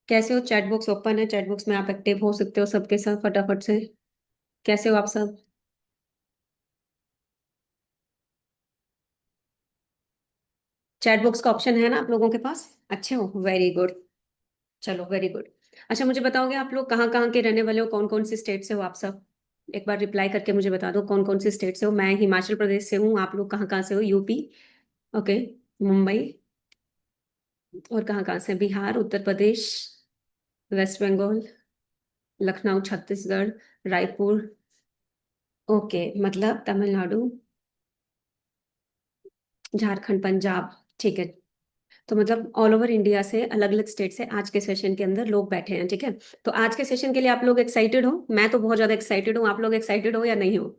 कैसे हो? Chat box open है, चैट बॉक्स में आप एक्टिव हो सकते हो सबके साथ फटाफट से। कैसे हो आप सब? चैट बॉक्स का ऑप्शन है ना आप लोगों के पास? अच्छे हो, वेरी गुड। चलो, वेरी गुड। अच्छा, मुझे बताओगे आप लोग कहाँ कहाँ के रहने वाले हो? कौन कौन सी स्टेट से हो आप सब? एक बार रिप्लाई करके मुझे बता दो कौन कौन सी स्टेट से हो। मैं हिमाचल प्रदेश से हूँ, आप लोग कहाँ कहाँ से हो? यूपी? ओके। मुंबई? और कहाँ कहाँ से? बिहार, उत्तर प्रदेश, वेस्ट बंगाल, लखनऊ, छत्तीसगढ़, रायपुर। ओके, मतलब तमिलनाडु, झारखंड, पंजाब। ठीक है। तो मतलब ऑल ओवर इंडिया से, अलग अलग स्टेट से आज के सेशन के अंदर लोग बैठे हैं, ठीक है। तो आज के सेशन के लिए आप लोग एक्साइटेड हो? मैं तो बहुत ज्यादा एक्साइटेड हूँ। आप लोग एक्साइटेड हो या नहीं हो?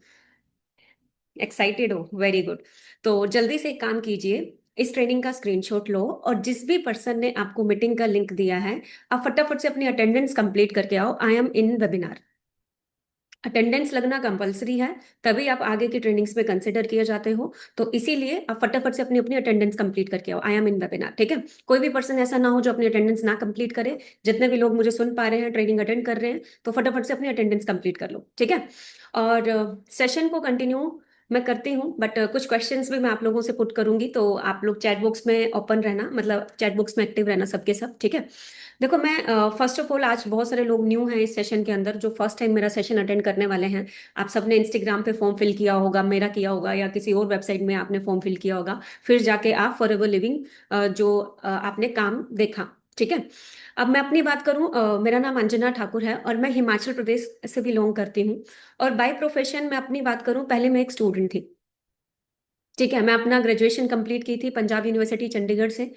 एक्साइटेड हो, वेरी गुड। तो जल्दी से एक काम कीजिए, इस ट्रेनिंग का स्क्रीनशॉट लो और जिस भी पर्सन ने आपको मीटिंग का लिंक दिया है, आप फटाफट से अपनी अटेंडेंस कंप्लीट करके आओ। I am in webinar. Attendance लगना कंपलसरी है, तभी आप आगे की ट्रेनिंग्स में कंसिडर किए जाते हो। तो इसीलिए आप फटाफट से अपनी अपनी अटेंडेंस कंप्लीट करके आओ। आई एम इन वेबिनार, ठीक है। कोई भी पर्सन ऐसा ना हो जो अपनी अटेंडेंस ना कंप्लीट करे। जितने भी लोग मुझे सुन पा रहे हैं, ट्रेनिंग अटेंड कर रहे हैं, तो फटाफट से अपनी अटेंडेंस कंप्लीट कर लो, ठीक है। और सेशन को कंटिन्यू मैं करती हूँ, बट कुछ क्वेश्चंस भी मैं आप लोगों से पुट करूंगी, तो आप लोग चैट बॉक्स में ओपन रहना, मतलब चैट बॉक्स में एक्टिव रहना सबके सब, ठीक है। देखो, मैं फर्स्ट ऑफ ऑल, आज बहुत सारे लोग न्यू हैं इस सेशन के अंदर जो फर्स्ट टाइम मेरा सेशन अटेंड करने वाले हैं। आप सबने इंस्टाग्राम पे फॉर्म फिल किया होगा, मेरा किया होगा, या किसी और वेबसाइट में आपने फॉर्म फिल किया होगा। फिर जाके आप फॉर एवर लिविंग जो आपने काम देखा, ठीक है। अब मैं अपनी बात करूं, मेरा नाम अंजना ठाकुर है और मैं हिमाचल प्रदेश से बिलोंग करती हूँ। और बाय प्रोफेशन मैं अपनी बात करूं, पहले मैं एक स्टूडेंट थी, ठीक है। मैं अपना ग्रेजुएशन कंप्लीट की थी पंजाब यूनिवर्सिटी चंडीगढ़ से।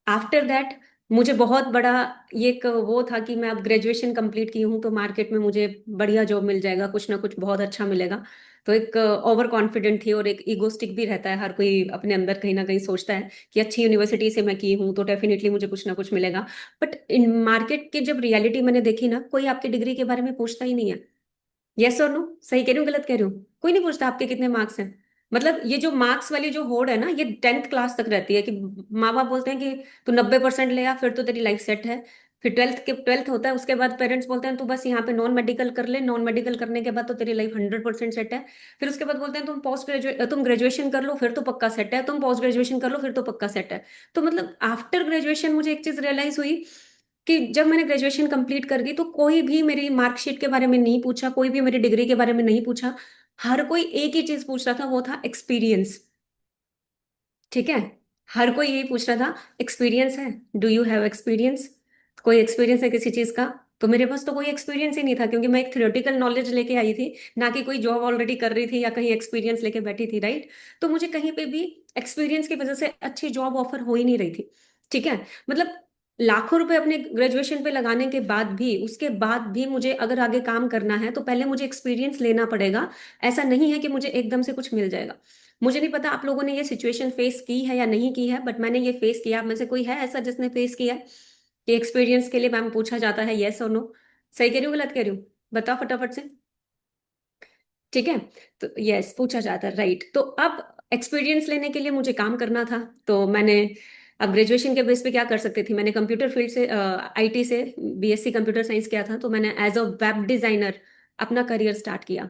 आफ्टर दैट मुझे बहुत बड़ा ये एक वो था कि मैं अब ग्रेजुएशन कंप्लीट की हूँ तो मार्केट में मुझे बढ़िया जॉब मिल जाएगा, कुछ ना कुछ बहुत अच्छा मिलेगा। तो एक ओवर कॉन्फिडेंट थी और एक ईगोस्टिक भी रहता है, हर कोई अपने अंदर कहीं ना कहीं सोचता है कि अच्छी यूनिवर्सिटी से मैं की हूँ तो डेफिनेटली मुझे कुछ ना कुछ मिलेगा। बट इन मार्केट की जब रियलिटी मैंने देखी ना, कोई आपकी डिग्री के बारे में पूछता ही नहीं है। यस और नो? सही कह रही हूँ, गलत कह रही हूँ? कोई नहीं पूछता आपके कितने मार्क्स हैं। मतलब ये जो मार्क्स वाली जो होड़ है ना, ये 10th क्लास तक रहती है कि माँ बाप बोलते हैं कि तू 90% ले आ फिर तो तेरी लाइफ सेट है। फिर ट्वेल्थ होता है, उसके बाद पेरेंट्स बोलते हैं तू बस यहाँ पे नॉन मेडिकल कर ले, नॉन मेडिकल करने के बाद तो तेरी लाइफ 100% सेट है। फिर उसके बाद बोलते हैं तुम ग्रेजुएशन कर लो फिर तो पक्का सेट है, तुम पोस्ट ग्रेजुएशन कर लो फिर तो पक्का सेट है। तो मतलब आफ्टर ग्रेजुएशन मुझे एक चीज रियलाइज हुई कि जब मैंने ग्रेजुएशन कंप्लीट कर दी तो कोई भी मेरी मार्कशीट के बारे में नहीं पूछा, कोई भी मेरी डिग्री के बारे में नहीं पूछा। हर कोई एक ही चीज पूछ रहा था, वो था एक्सपीरियंस, ठीक है। हर कोई यही पूछ रहा था, एक्सपीरियंस है? Do you have experience? कोई एक्सपीरियंस है किसी चीज का? तो मेरे पास तो कोई एक्सपीरियंस ही नहीं था, क्योंकि मैं एक थ्योरेटिकल नॉलेज लेके आई थी, ना कि कोई जॉब ऑलरेडी कर रही थी या कहीं एक्सपीरियंस लेके बैठी थी, राइट। तो मुझे कहीं पे भी एक्सपीरियंस की वजह से अच्छी जॉब ऑफर हो ही नहीं रही थी, ठीक है। मतलब लाखों रुपए अपने ग्रेजुएशन पे लगाने के बाद भी, उसके बाद भी मुझे अगर आगे काम करना है तो पहले मुझे एक्सपीरियंस लेना पड़ेगा। ऐसा नहीं है कि मुझे एकदम से कुछ मिल जाएगा। मुझे नहीं पता आप लोगों ने ये सिचुएशन फेस की है या नहीं की है, बट मैंने ये फेस किया। आप में से कोई है ऐसा जिसने फेस किया है कि एक्सपीरियंस के लिए मैम पूछा जाता है यस और नो? सही कह रही हूँ, गलत कह रही हूँ? बताओ फटाफट से। ठीक है। तो यस, पूछा जाता है, राइट। तो अब एक्सपीरियंस लेने के लिए मुझे काम करना था, तो मैंने अब ग्रेजुएशन के बेस पे क्या कर सकती थी, मैंने कंप्यूटर फील्ड से, आईटी से, बीएससी कंप्यूटर साइंस किया था, तो मैंने एज अ वेब डिजाइनर अपना करियर स्टार्ट किया।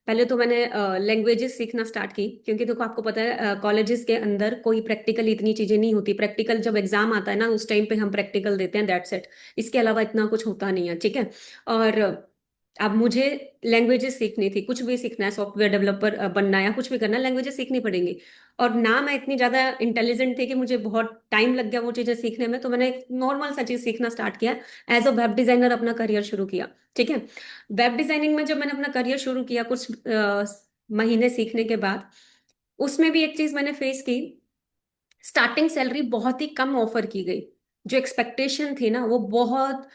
पहले तो मैंने लैंग्वेजेस सीखना स्टार्ट की, क्योंकि देखो आपको पता है कॉलेजेस के अंदर कोई प्रैक्टिकल इतनी चीजें नहीं होती। प्रैक्टिकल जब एग्जाम आता है ना, उस टाइम पे हम प्रैक्टिकल देते हैं, दैट्स इट। इसके अलावा इतना कुछ होता नहीं है, ठीक है। और अब मुझे लैंग्वेजेस सीखनी थी, कुछ भी सीखना है, सॉफ्टवेयर डेवलपर बनना है या कुछ भी करना है, लैंग्वेजेस सीखनी पड़ेंगी। और ना मैं इतनी ज्यादा इंटेलिजेंट थी कि मुझे बहुत टाइम लग गया वो चीजें सीखने में, तो मैंने एक नॉर्मल सा चीज सीखना स्टार्ट किया। एज अ वेब डिजाइनर अपना करियर शुरू किया, ठीक है। वेब डिजाइनिंग में जब मैंने अपना करियर शुरू किया, कुछ महीने सीखने के बाद, उसमें भी एक चीज मैंने फेस की। स्टार्टिंग सैलरी बहुत ही कम ऑफर की गई। जो एक्सपेक्टेशन थी ना, वो बहुत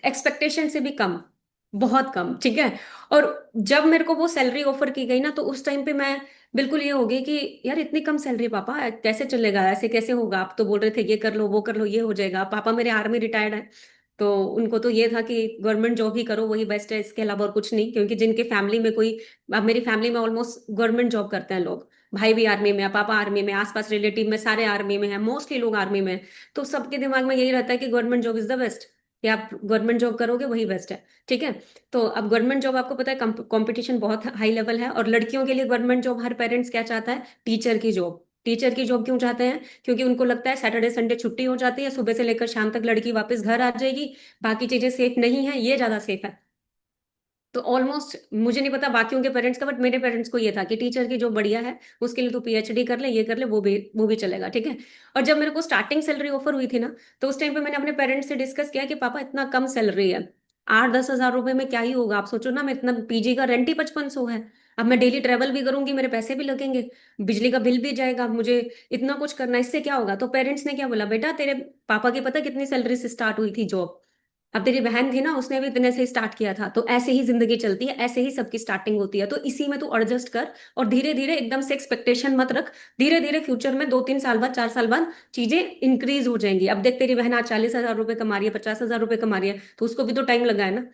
एक्सपेक्टेशन से भी कम, बहुत कम, ठीक है। और जब मेरे को वो सैलरी ऑफर की गई ना, तो उस टाइम पे मैं बिल्कुल ये हो गई कि यार इतनी कम सैलरी पापा, कैसे चलेगा, ऐसे कैसे होगा? आप तो बोल रहे थे ये कर लो वो कर लो ये हो जाएगा। पापा मेरे आर्मी रिटायर्ड है, तो उनको तो ये था कि गवर्नमेंट जॉब ही करो, वही बेस्ट है, इसके अलावा और कुछ नहीं। क्योंकि जिनके फैमिली में कोई, अब मेरी फैमिली में ऑलमोस्ट गवर्नमेंट जॉब करते हैं लोग। भाई भी आर्मी में है, पापा आर्मी में, आसपास रिलेटिव में सारे आर्मी में है, मोस्टली लोग आर्मी में हैं। तो सबके दिमाग में यही रहता है कि government job is the best. कि आप गवर्नमेंट जॉब करोगे वही बेस्ट है, ठीक है। तो अब गवर्नमेंट जॉब आपको पता है कंपटीशन बहुत हाई लेवल है, और लड़कियों के लिए गवर्नमेंट जॉब हर पेरेंट्स क्या चाहता है, टीचर की जॉब। टीचर की जॉब क्यों चाहते हैं? क्योंकि उनको लगता है सैटरडे संडे छुट्टी हो जाती है, सुबह से लेकर शाम तक लड़की वापस घर आ जाएगी, बाकी चीजें सेफ नहीं है, ये ज्यादा सेफ है। तो ऑलमोस्ट मुझे नहीं पता बाकियों के पेरेंट्स का, बट मेरे पेरेंट्स को ये था कि टीचर की जो बढ़िया है उसके लिए तो पीएचडी कर ले, ये कर ले, वो भी चलेगा, ठीक है। और जब मेरे को स्टार्टिंग सैलरी ऑफर हुई थी ना, तो उस टाइम पे मैंने अपने पेरेंट्स से डिस्कस किया कि पापा इतना कम सैलरी है, 8-10 हज़ार रुपए में क्या ही होगा, आप सोचो ना, मैं इतना पीजी का रेंट ही 5500 है। अब मैं डेली ट्रेवल भी करूंगी, मेरे पैसे भी लगेंगे, बिजली का बिल भी जाएगा, मुझे इतना कुछ करना, इससे क्या होगा? तो पेरेंट्स ने क्या बोला, बेटा तेरे पापा की पता कितनी सैलरी से स्टार्ट हुई थी जॉब? अब तेरी बहन थी ना, उसने भी इतने से स्टार्ट किया था। तो ऐसे ही जिंदगी चलती है, ऐसे ही सबकी स्टार्टिंग होती है, तो इसी में तू एडजस्ट कर, और धीरे धीरे एकदम से एक्सपेक्टेशन मत रख। धीरे धीरे फ्यूचर में 2-3 साल बाद, 4 साल बाद चीजें इंक्रीज हो जाएंगी। अब देख तेरी बहन आज 40 हज़ार रुपए कमा रही है, 50 हज़ार रुपए कमा रही है, तो उसको भी तो टाइम लगा है ना,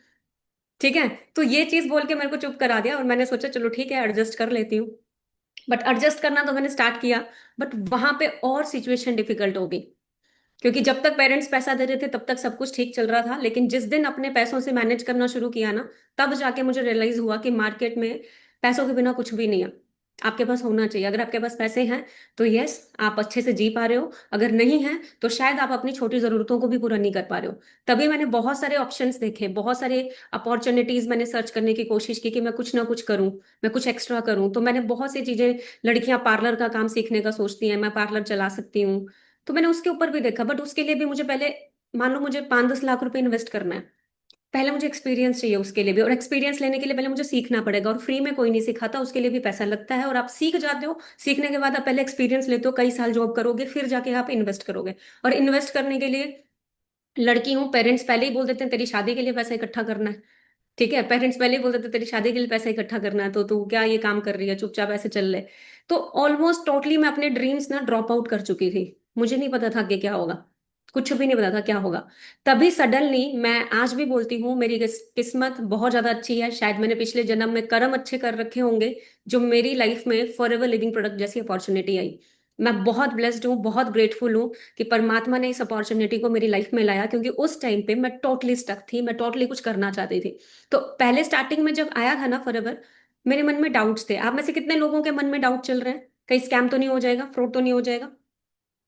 ठीक है। तो ये चीज बोल के मेरे को चुप करा दिया, और मैंने सोचा चलो ठीक है एडजस्ट कर लेती हूँ। बट एडजस्ट करना तो मैंने स्टार्ट किया, बट वहां पे और सिचुएशन डिफिकल्ट हो गई। क्योंकि जब तक पेरेंट्स पैसा दे रहे थे तब तक सब कुछ ठीक चल रहा था, लेकिन जिस दिन अपने पैसों से मैनेज करना शुरू किया ना, तब जाके मुझे रियलाइज हुआ कि मार्केट में पैसों के बिना कुछ भी नहीं है। आपके पास होना चाहिए, अगर आपके पास पैसे हैं तो यस, आप अच्छे से जी पा रहे हो, अगर नहीं है तो शायद आप अपनी छोटी जरूरतों को भी पूरा नहीं कर पा रहे हो। तभी मैंने बहुत सारे ऑप्शंस देखे, बहुत सारे अपॉर्चुनिटीज मैंने सर्च करने की कोशिश की कि मैं कुछ ना कुछ करूं, मैं कुछ एक्स्ट्रा करूं। तो मैंने बहुत सी चीजें, लड़कियां पार्लर का काम सीखने का सोचती हैं, मैं पार्लर चला सकती हूँ, तो मैंने उसके ऊपर भी देखा। बट उसके लिए भी मुझे पहले, मान लो मुझे 5-10 लाख रुपए इन्वेस्ट करना है, पहले मुझे एक्सपीरियंस चाहिए उसके लिए भी, और एक्सपीरियंस लेने के लिए पहले मुझे सीखना पड़ेगा, और फ्री में कोई नहीं सिखाता, उसके लिए भी पैसा लगता है। और आप सीख जाते हो, सीखने के बाद आप पहले एक्सपीरियंस लेते हो, कई साल जॉब करोगे, फिर जाके आप इन्वेस्ट करोगे। और इन्वेस्ट करने के लिए, लड़की हूँ, पेरेंट्स पहले ही बोल देते हैं तेरी शादी के लिए पैसा इकट्ठा करना है, ठीक है। पेरेंट्स पहले ही बोल देते हैं तेरी शादी के लिए पैसा इकट्ठा करना है, तो तू क्या ये काम कर रही है, चुपचाप ऐसे चल ले। तो ऑलमोस्ट टोटली मैं अपने ड्रीम्स ना ड्रॉप आउट कर चुकी थी। मुझे नहीं पता था कि क्या होगा, कुछ भी नहीं पता था क्या होगा। तभी सडनली, मैं आज भी बोलती हूँ मेरी किस्मत बहुत ज्यादा अच्छी है, शायद मैंने पिछले जन्म में कर्म अच्छे कर रखे होंगे, जो मेरी लाइफ में फॉर एवर लिविंग प्रोडक्ट जैसी अपॉर्चुनिटी आई। मैं बहुत ब्लेस्ड हूँ, बहुत ग्रेटफुल हूँ कि परमात्मा ने इस अपॉर्चुनिटी को मेरी लाइफ में लाया, क्योंकि उस टाइम पे मैं टोटली स्टक थी, मैं टोटली कुछ करना चाहती थी। तो पहले स्टार्टिंग में जब आया था ना फॉरएवर, मेरे मन में डाउट्स थे। आप में से कितने लोगों के मन में डाउट चल रहे हैं, कहीं स्कैम तो नहीं हो जाएगा, फ्रॉड तो नहीं हो जाएगा,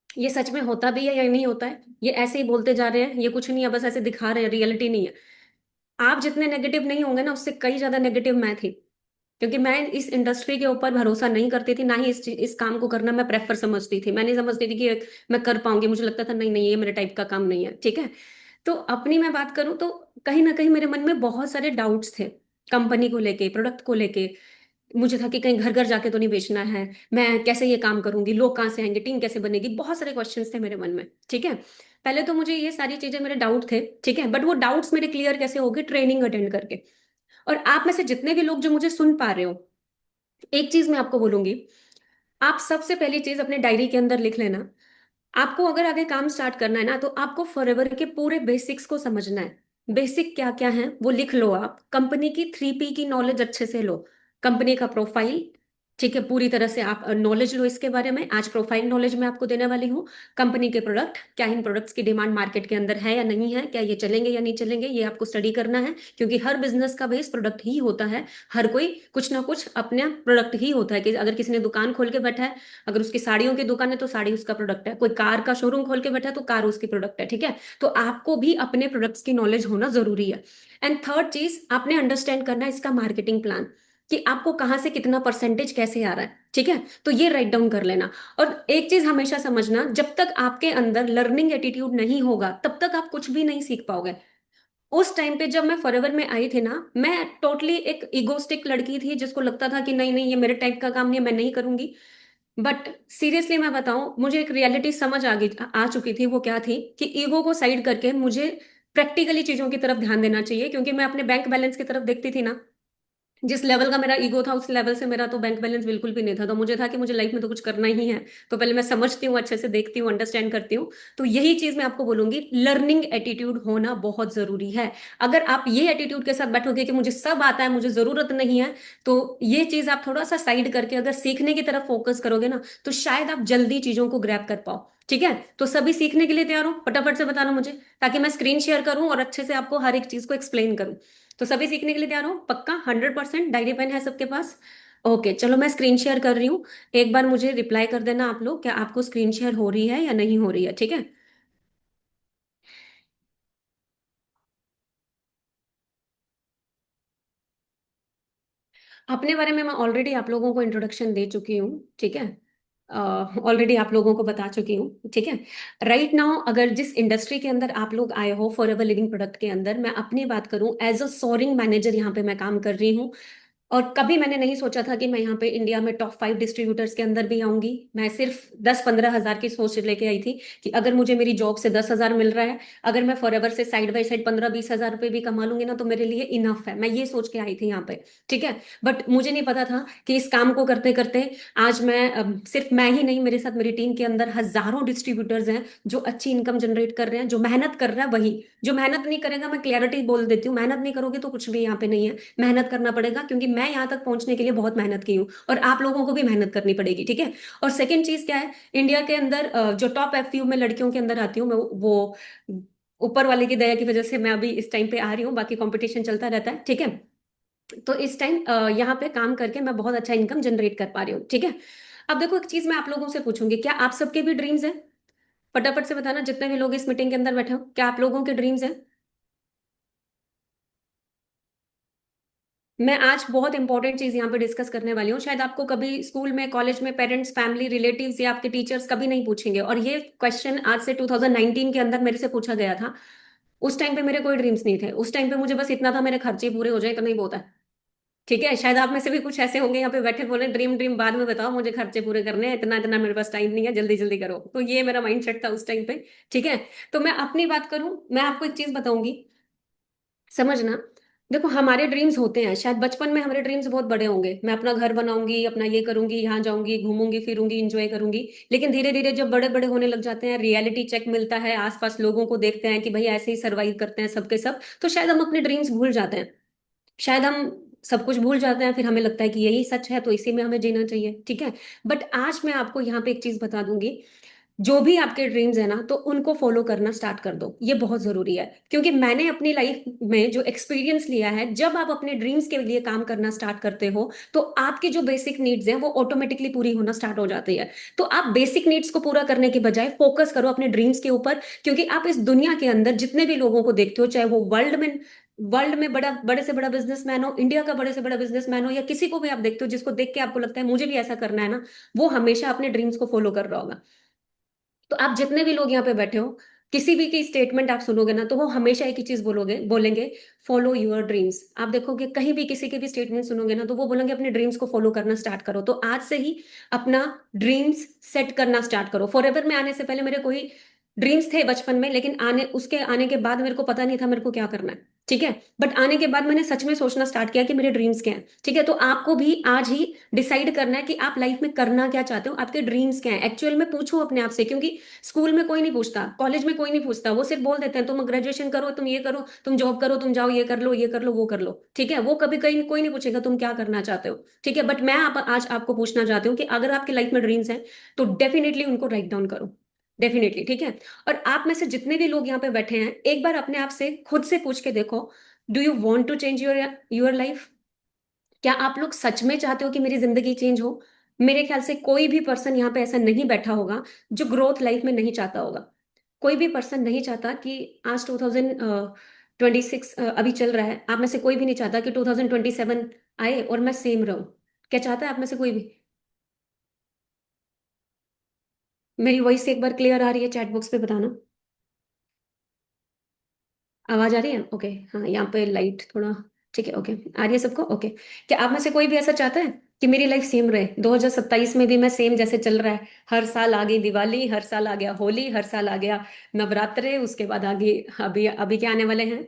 ये सच में होता भी है या नहीं होता है, ये ऐसे ही बोलते जा रहे हैं, ये कुछ नहीं है, बस ऐसे दिखा रहे हैं, रियलिटी नहीं है। आप जितने नेगेटिव नहीं होंगे ना, उससे कई ज्यादा नेगेटिव मैं थी। क्योंकि मैं इस इंडस्ट्री के ऊपर भरोसा नहीं करती थी, ना ही इस काम को करना मैं प्रेफर समझती थी। मैं नहीं समझती थी कि मैं कर पाऊंगी, मुझे लगता था नहीं नहीं, ये मेरे टाइप का काम नहीं है, ठीक है। तो अपनी मैं बात करूं तो कहीं ना कहीं मेरे मन में बहुत सारे डाउट्स थे, कंपनी को लेके, प्रोडक्ट को लेके। मुझे था कि कहीं घर घर जाके तो नहीं बेचना है, मैं कैसे ये काम करूंगी, लोग कहाँ से आएंगे, टीम कैसे बनेगी, बहुत सारे क्वेश्चंस थे मेरे मन में, ठीक है। पहले तो मुझे ये सारी चीजें, मेरे डाउट थे, ठीक है, बट वो डाउट्स मेरे क्लियर कैसे हो गए, ट्रेनिंग अटेंड करके। और आप में से जितने भी लोग जो मुझे सुन पा रहे हो, एक चीज मैं आपको बोलूंगी, आप सबसे पहली चीज अपने डायरी के अंदर लिख लेना। आपको अगर आगे काम स्टार्ट करना है ना, तो आपको फॉरएवर के पूरे बेसिक्स को समझना है। बेसिक क्या क्या है वो लिख लो। आप कंपनी की 3P की नॉलेज अच्छे से लो। कंपनी का प्रोफाइल, ठीक है, पूरी तरह से आप नॉलेज लो इसके बारे में। आज प्रोफाइल नॉलेज मैं आपको देने वाली हूँ। कंपनी के प्रोडक्ट, क्या इन प्रोडक्ट्स की डिमांड मार्केट के अंदर है या नहीं है, क्या ये चलेंगे या नहीं चलेंगे, ये आपको स्टडी करना है। क्योंकि हर बिजनेस का बेस प्रोडक्ट ही होता है। हर कोई कुछ ना कुछ अपना प्रोडक्ट ही होता है, कि अगर किसी ने दुकान खोल के बैठा है, अगर उसकी साड़ियों की दुकान है तो साड़ी उसका प्रोडक्ट है, कोई कार का शोरूम खोल के बैठा है तो कार उसकी प्रोडक्ट है, ठीक है। तो आपको भी अपने प्रोडक्ट्स की नॉलेज होना जरूरी है। एंड थर्ड चीज, आपने अंडरस्टैंड करना है इसका मार्केटिंग प्लान, कि आपको कहाँ से कितना परसेंटेज कैसे आ रहा है, ठीक है। तो ये राइट डाउन कर लेना। और एक चीज हमेशा समझना, जब तक आपके अंदर लर्निंग एटीट्यूड नहीं होगा तब तक आप कुछ भी नहीं सीख पाओगे। उस टाइम पे जब मैं फॉरएवर में आई थी ना, मैं टोटली एक इगोस्टिक लड़की थी, जिसको लगता था कि नहीं नहीं, ये मेरे टाइप का काम नहीं है, मैं नहीं करूंगी। बट सीरियसली मैं बताऊं, मुझे एक रियलिटी समझ आ चुकी थी। वो क्या थी कि ईगो को साइड करके मुझे प्रैक्टिकली चीजों की तरफ ध्यान देना चाहिए। क्योंकि मैं अपने बैंक बैलेंस की तरफ देखती थी ना, जिस लेवल का मेरा ईगो था उस लेवल से मेरा तो बैंक बैलेंस बिल्कुल भी नहीं था। तो मुझे था कि मुझे लाइफ में तो कुछ करना ही है। तो पहले मैं समझती हूँ, अच्छे से देखती हूँ, अंडरस्टैंड करती हूँ। तो यही चीज मैं आपको बोलूंगी, लर्निंग एटीट्यूड होना बहुत जरूरी है। अगर आप ये एटीट्यूड के साथ बैठोगे कि मुझे सब आता है, मुझे जरूरत नहीं है, तो ये चीज आप थोड़ा सा साइड करके अगर सीखने की तरफ फोकस करोगे ना, तो शायद आप जल्दी चीजों को ग्रैब कर पाओ, ठीक है, तो सभी सीखने के लिए तैयार हो, फटाफट से बताना मुझे, ताकि मैं स्क्रीन शेयर करूं और अच्छे से आपको हर एक चीज को एक्सप्लेन करूं। तो सभी सीखने के लिए तैयार हो पक्का? 100%? डायरी पेन है सबके पास? ओके, चलो मैं स्क्रीन शेयर कर रही हूँ। एक बार मुझे रिप्लाई कर देना आप लोग, क्या आपको स्क्रीन शेयर हो रही है या नहीं हो रही है, ठीक है? अपने बारे में मैं ऑलरेडी आप लोगों को इंट्रोडक्शन दे चुकी हूँ, ठीक है? ऑलरेडी आप लोगों को बता चुकी हूँ, ठीक है? राइट नाउ, अगर जिस इंडस्ट्री के अंदर आप लोग आए हो, फॉर एवर लिविंग प्रोडक्ट के अंदर, मैं अपनी बात करूँ, एज अ सोरिंग मैनेजर यहाँ पे मैं काम कर रही हूँ। और कभी मैंने नहीं सोचा था कि मैं यहाँ पे इंडिया में टॉप 5 डिस्ट्रीब्यूटर्स के अंदर भी आऊंगी। मैं सिर्फ 10-15 हजार की सोच लेके आई थी कि अगर मुझे मेरी जॉब से 10 हजार मिल रहा है, अगर मैं फॉर एवर से साइड बाय साइड 15-20 हजार रुपए भी कमा लूंगी ना, तो मेरे लिए इनफ है। मैं ये सोच के आई थी यहाँ पे, ठीक है? बट मुझे नहीं पता था कि इस काम को करते करते आज मैं सिर्फ मैं ही नहीं, मेरे साथ मेरी टीम के अंदर हजारों डिस्ट्रीब्यूटर्स हैं जो अच्छी इनकम जनरेट कर रहे हैं। जो मेहनत कर रहा है वही, जो मेहनत नहीं करेगा, मैं क्लियरिटी बोल देती हूँ, मेहनत नहीं करोगे तो कुछ भी यहाँ पे नहीं है। मेहनत करना पड़ेगा, क्योंकि मैं यहाँ तक पहुंचने के लिए बहुत मेहनत की हूँ, और आप लोगों को भी मेहनत करनी पड़ेगी, ठीक है? और सेकंड चीज क्या है, इंडिया के अंदर जो टॉप एफयू में लड़कियों के अंदर आती हूँ मैं, वो ऊपर वाले की दया की वजह से मैं अभी इस टाइम पे आ रही हूँ, बाकी कंपटीशन चलता रहता है, ठीक है? तो इस टाइम यहाँ पे काम करके मैं बहुत अच्छा इनकम जनरेट कर पा रही हूँ, ठीक है? अब देखो, एक चीज मैं आप लोगों से पूछूंगी, क्या आप सबके भी ड्रीम्स हैं? फटाफट से बताना, जितने भी लोग इस मीटिंग के अंदर बैठे हो, क्या आप लोगों के ड्रीम्स हैं? मैं आज बहुत इंपॉर्टेंट चीज यहाँ पे डिस्कस करने वाली हूँ, शायद आपको कभी स्कूल में, कॉलेज में पेरेंट्स, फैमिली, रिलेटिव्स या आपके टीचर्स कभी नहीं पूछेंगे, और ये क्वेश्चन आज से 2019 के अंदर मेरे से पूछा गया था। उस टाइम पे मेरे कोई ड्रीम्स नहीं थे, उस टाइम पे मुझे बस इतना था, मेरे खर्चे पूरे हो जाए, इतना ही बहुत है, ठीक है? शायद आप में से भी कुछ ऐसे होंगे यहाँ पे बैठे, बोले ड्रीम ड्रीम बाद में बताओ, मुझे खर्चे पूरे करने हैं, इतना इतना मेरे पास टाइम नहीं है, जल्दी जल्दी करो। तो ये मेरा माइंड सेट था उस टाइम पे, ठीक है? तो मैं अपनी बात करूं, मैं आपको एक चीज बताऊंगी, समझना। देखो, हमारे ड्रीम्स होते हैं, शायद बचपन में हमारे ड्रीम्स बहुत बड़े होंगे, मैं अपना घर बनाऊंगी, अपना ये करूंगी, यहाँ जाऊंगी, घूमूंगी फिरूंगी, इंजॉय करूंगी। लेकिन धीरे धीरे जब बड़े बड़े होने लग जाते हैं, रियलिटी चेक मिलता है, आसपास लोगों को देखते हैं कि भाई ऐसे ही सरवाइव करते हैं सबके सब, तो शायद हम अपने ड्रीम्स भूल जाते हैं। शायद हम सब कुछ भूल जाते हैं, फिर हमें लगता है कि यही सच है, तो इसी में हमें जीना चाहिए, ठीक है? बट आज मैं आपको यहाँ पे एक चीज बता दूंगी, जो भी आपके ड्रीम्स है ना, तो उनको फॉलो करना स्टार्ट कर दो, ये बहुत जरूरी है। क्योंकि मैंने अपनी लाइफ में जो एक्सपीरियंस लिया है, जब आप अपने ड्रीम्स के लिए काम करना स्टार्ट करते हो, तो आपकी जो बेसिक नीड्स हैं वो ऑटोमेटिकली पूरी होना स्टार्ट हो जाती है। तो आप बेसिक नीड्स को पूरा करने के बजाय फोकस करो अपने ड्रीम्स के ऊपर। क्योंकि आप इस दुनिया के अंदर जितने भी लोगों को देखते हो, चाहे वो वर्ल्ड में बड़ा, बड़े से बड़ा बिजनेसमैन हो, इंडिया का बड़े से बड़ा बिजनेसमैन हो, या किसी को भी आप देखते हो जिसको देख के आपको लगता है मुझे भी ऐसा करना है ना, वो हमेशा अपने ड्रीम्स को फॉलो कर रहा होगा। तो आप जितने भी लोग यहाँ पे बैठे हो, किसी भी की स्टेटमेंट आप सुनोगे ना, तो वो हमेशा एक ही चीज बोलेंगे, फॉलो योर ड्रीम्स। आप देखोगे कहीं भी किसी के भी स्टेटमेंट सुनोगे ना, तो वो बोलेंगे अपने ड्रीम्स को फॉलो करना स्टार्ट करो। तो आज से ही अपना ड्रीम्स सेट करना स्टार्ट करो। फॉरएवर में आने से पहले मेरे कोई ड्रीम्स थे बचपन में, लेकिन आने के बाद मेरे को पता नहीं था मेरे को क्या करना है, ठीक है? बट आने के बाद मैंने सच में सोचना स्टार्ट किया कि मेरे ड्रीम्स क्या हैं, ठीक है? तो आपको भी आज ही डिसाइड करना है कि आप लाइफ में करना क्या चाहते हो, आपके ड्रीम्स क्या हैं एक्चुअल में। पूछो अपने आप से, क्योंकि स्कूल में कोई नहीं पूछता, कॉलेज में कोई नहीं पूछता, वो सिर्फ बोल देते हैं तुम ग्रेजुएशन करो, तुम ये करो, तुम जॉब करो, तुम जाओ ये कर लो, ये कर लो, वो कर लो, ठीक है? वो कभी कहीं कोई नहीं पूछेगा तुम क्या करना चाहते हो, ठीक है? बट मैं आज आपको पूछना चाहती हूँ कि अगर आपकी लाइफ में ड्रीम्स हैं, तो डेफिनेटली उनको राइट डाउन करो, डेफिनेटली, ठीक है? और आप में से जितने भी लोग यहाँ पे बैठे हैं, एक बार अपने आप से खुद से पूछ के देखो, do you want to change your your life? क्या आप लोग सच में चाहते हो कि मेरी जिंदगी चेंज हो? मेरे ख्याल से कोई भी पर्सन यहाँ पे ऐसा नहीं बैठा होगा जो ग्रोथ लाइफ में नहीं चाहता होगा। कोई भी पर्सन नहीं चाहता कि आज 2026 अभी चल रहा है, आप में से कोई भी नहीं चाहता कि 2027 आए और मैं सेम रहूं। क्या चाहता है आप में से कोई भी? मेरी वॉइस एक बार क्लियर आ रही है? चैट बॉक्स पे बताना। आवाज आ रही है? ओके। हाँ, यहाँ पे लाइट थोड़ा, ठीक है, ओके। आ रही है सबको? ओके। क्या आप में से कोई भी ऐसा चाहता है कि मेरी लाइफ सेम रहे, 2027 में भी मैं सेम जैसे चल रहा है? हर साल आ गई दिवाली, हर साल आ गया होली, हर साल आ गया नवरात्रे, उसके बाद आगे अभी अभी क्या आने वाले हैं,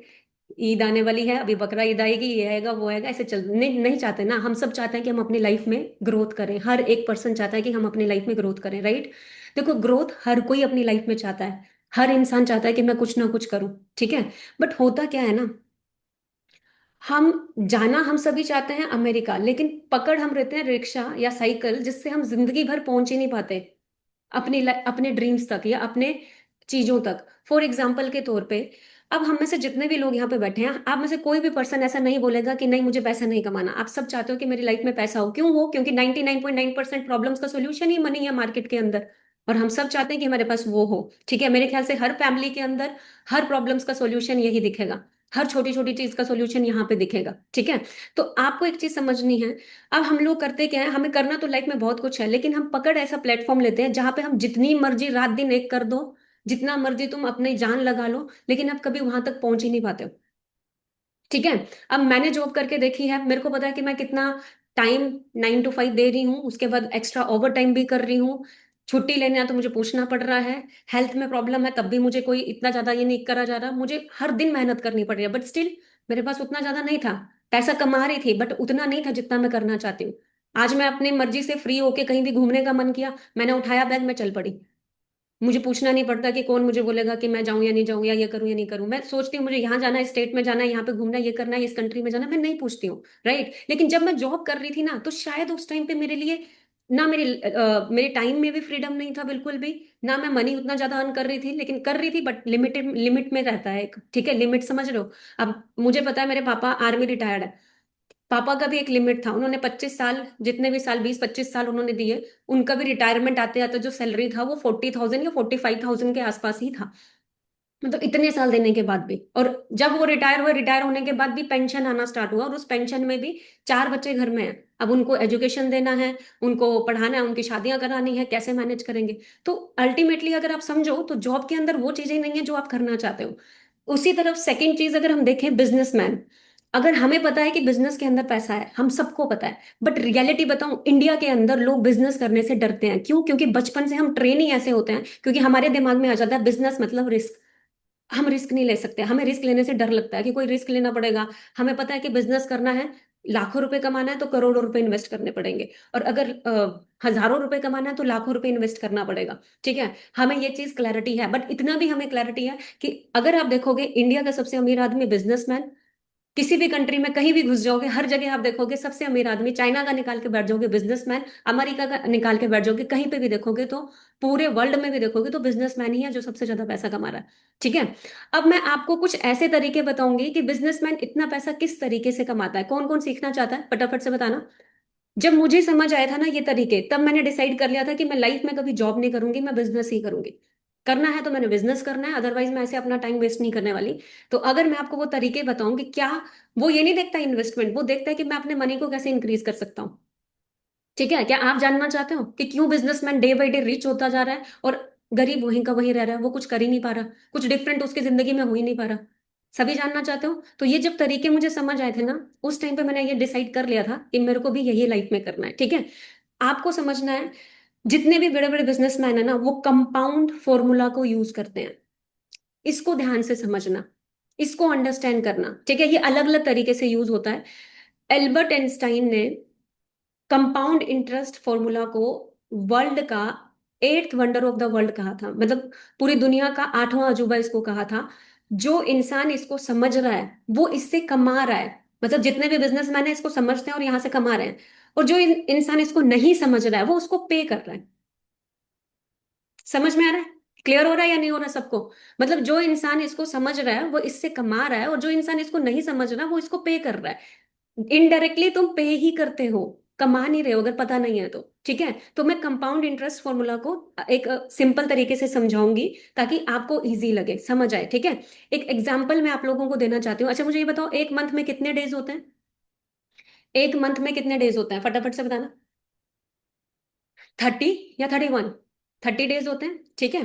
ईद आने वाली है, अभी बकरा ईद आएगी, ये आएगा वो आएगा, ऐसे चल नहीं, नहीं चाहते ना? हम सब चाहते हैं कि हम अपनी लाइफ में ग्रोथ करें, हर एक पर्सन चाहता है कि हम अपनी लाइफ में ग्रोथ करें, राइट? देखो, ग्रोथ हर कोई अपनी लाइफ में चाहता है, हर इंसान चाहता है कि मैं कुछ ना कुछ करूं, ठीक है? बट होता क्या है ना, हम जाना हम सभी चाहते हैं अमेरिका, लेकिन पकड़ हम रहते हैं रिक्शा या साइकिल, जिससे हम जिंदगी भर पहुंच ही नहीं पाते। अपने ड्रीम्स तक या अपने चीजों तक। फॉर एग्जाम्पल के तौर पे, अब हम में से जितने भी लोग यहाँ पे बैठे हैं, आप में से कोई भी पर्सन ऐसा नहीं बोलेगा कि नहीं मुझे पैसा नहीं कमाना। आप सब चाहते हो कि मेरी लाइफ में पैसा हो। क्यों हो? क्योंकि 99.9% प्रॉब्लम्स का सोल्यूशन ही मनी है मार्केट के अंदर। और हम सब चाहते हैं कि हमारे पास वो हो। ठीक है, मेरे ख्याल से हर फैमिली के अंदर हर प्रॉब्लम्स का सोल्यूशन यही दिखेगा। हर छोटी छोटी चीज का सोल्यूशन यहाँ पे दिखेगा। ठीक है, तो आपको एक चीज समझनी है। अब हम लोग करते क्या है, हमें करना तो लाइफ में बहुत कुछ है, लेकिन हम पकड़ ऐसा प्लेटफॉर्म लेते हैं जहां पे हम जितनी मर्जी रात दिन एक कर दो, जितना मर्जी तुम अपनी जान लगा लो, लेकिन आप कभी वहां तक पहुंच ही नहीं पाते हो। ठीक है, अब मैंने जॉब करके देखी है, मेरे को पता है कि मैं कितना टाइम 9 to 5 दे रही हूँ, उसके बाद एक्स्ट्रा ओवर टाइम भी कर रही हूँ। छुट्टी लेने है तो मुझे पूछना पड़ रहा है। हेल्थ में प्रॉब्लम है तब भी मुझे कोई इतना ज्यादा ये नहीं करा जा रहा, मुझे हर दिन मेहनत करनी पड़ रही है, बट स्टिल मेरे पास उतना ज्यादा नहीं था। पैसा कमा रही थी बट उतना नहीं था जितना मैं करना चाहती हूँ। आज मैं अपनी मर्जी से फ्री होके कहीं भी घूमने का मन किया, मैंने उठाया बैग में चल पड़ी। मुझे पूछना नहीं पड़ता कि कौन मुझे बोलेगा कि मैं जाऊं या नहीं जाऊं, या ये करूं या नहीं करूं। मैं सोचती हूँ मुझे यहाँ जाना है, स्टेट में जाना है, यहाँ पे घूमना है, ये करना है, इस कंट्री में जाना है, मैं नहीं पूछती हूँ। राइट, लेकिन जब मैं जॉब कर रही थी ना, तो शायद उस टाइम पे मेरे लिए ना मेरे टाइम में भी फ्रीडम नहीं था बिल्कुल भी। ना मैं मनी उतना ज्यादा अर्न कर रही थी, लेकिन कर रही थी बट लिमिटेड, लिमिट में रहता है एक। ठीक है, लिमिट समझ रहे हो? अब मुझे पता है मेरे पापा आर्मी रिटायर्ड है। पापा का भी एक लिमिट था, उन्होंने 25 साल, जितने भी साल 20-25 साल उन्होंने दिए। उनका भी रिटायरमेंट आते आते जो सैलरी था वो 40,000 या 45,000 के आसपास ही था। मतलब इतने साल देने के बाद भी, और जब वो रिटायर हुए, रिटायर होने के बाद भी पेंशन आना स्टार्ट हुआ, और उस पेंशन में भी 4 बच्चे घर में हैं। अब उनको एजुकेशन देना है, उनको पढ़ाना है, उनकी शादियां करानी है, कैसे मैनेज करेंगे? तो अल्टीमेटली अगर आप समझो तो जॉब के अंदर वो चीजें नहीं है जो आप करना चाहते हो। उसी तरफ सेकंड चीज अगर हम देखें, बिजनेसमैन। अगर हमें पता है कि बिजनेस के अंदर पैसा है, हम सबको पता है, बट रियलिटी बताऊं, इंडिया के अंदर लोग बिजनेस करने से डरते हैं। क्यों? क्योंकि बचपन से हम ट्रेन ही ऐसे होते हैं, क्योंकि हमारे दिमाग में आ जाता है बिजनेस मतलब रिस्क। हम रिस्क नहीं ले सकते, हमें रिस्क लेने से डर लगता है कि कोई रिस्क लेना पड़ेगा। हमें पता है कि बिजनेस करना है, लाखों रुपए कमाना है तो करोड़ों रुपए इन्वेस्ट करने पड़ेंगे। और अगर हजारों रुपए कमाना है तो लाखों रुपए इन्वेस्ट करना पड़ेगा। ठीक है, हमें ये चीज क्लैरिटी है, बट इतना भी हमें क्लैरिटी है कि अगर आप देखोगे इंडिया का सबसे अमीर आदमी बिजनेसमैन। किसी भी कंट्री में कहीं भी घुस जाओगे, हर जगह आप देखोगे सबसे अमीर आदमी, चाइना का निकाल के बैठ जाओगे बिजनेसमैन, अमेरिका का निकाल के बैठ जाओगे, कहीं पे भी देखोगे तो, पूरे वर्ल्ड में भी देखोगे तो बिजनेसमैन ही है जो सबसे ज्यादा पैसा कमा रहा है। ठीक है, अब मैं आपको कुछ ऐसे तरीके बताऊंगी कि बिजनेसमैन इतना पैसा किस तरीके से कमाता है। कौन कौन सीखना चाहता है फटाफट से बताना। जब मुझे समझ आया था ना ये तरीके, तब मैंने डिसाइड कर लिया था कि मैं लाइफ में कभी जॉब नहीं करूंगी, मैं बिजनेस ही करूंगी। करना है तो मैंने बिजनेस करना है, अदरवाइज मैं ऐसे अपना टाइम वेस्ट नहीं करने वाली। तो अगर मैं आपको वो तरीके बताऊं कि क्या, वो ये नहीं देखता इन्वेस्टमेंट, वो देखता है कि मैं अपने मनी को कैसे इंक्रीज कर सकता हूँ। ठीक है, क्या आप जानना चाहते हो कि क्यों businessman day by day rich होता जा रहा है और गरीब वहीं का वहीं रह रहा है? वो कुछ कर ही नहीं पा रहा, कुछ डिफरेंट उसकी जिंदगी में हो ही नहीं पा रहा। सभी जानना चाहते हो? तो ये जब तरीके मुझे समझ आए थे ना, उस टाइम पे मैंने ये डिसाइड कर लिया था कि मेरे को भी यही लाइफ में करना है। ठीक है, आपको समझना है, जितने भी बड़े बड़े बिजनेसमैन है ना, वो कंपाउंड फॉर्मूला को यूज करते हैं। इसको ध्यान से समझना, इसको अंडरस्टैंड करना। ठीक है, ये अलग अलग तरीके से यूज होता है। एल्बर्ट आइंस्टाइन ने कंपाउंड इंटरेस्ट फॉर्मूला को वर्ल्ड का eighth wonder of the world कहा था, मतलब पूरी दुनिया का 8वां अजूबा इसको कहा था। जो इंसान इसको समझ रहा है वो इससे कमा रहा है, मतलब जितने भी बिजनेसमैन है इसको समझते हैं और यहां से कमा रहे हैं। और जो इंसान इसको नहीं समझ रहा है वो उसको पे कर रहा है। समझ में आ रहा है? क्लियर हो रहा है या नहीं हो रहा सबको? मतलब जो इंसान इसको समझ रहा है वो इससे कमा रहा है, और जो इंसान इसको नहीं समझ रहा वो इसको पे कर रहा है। इनडायरेक्टली तुम पे ही करते हो, कमा नहीं रहे हो अगर पता नहीं है तो। ठीक है, तो मैं कंपाउंड इंटरेस्ट फॉर्मूला को एक सिंपल तरीके से समझाऊंगी ताकि आपको इजी लगे, समझ आए। ठीक है, एक एग्जांपल मैं आप लोगों को देना चाहती हूँ। अच्छा मुझे ये बताओ, एक मंथ में कितने डेज होते हैं? एक मंथ में कितने डेज होते हैं फटाफट से बताना। 30 या 31? 30 डेज होते हैं। ठीक है,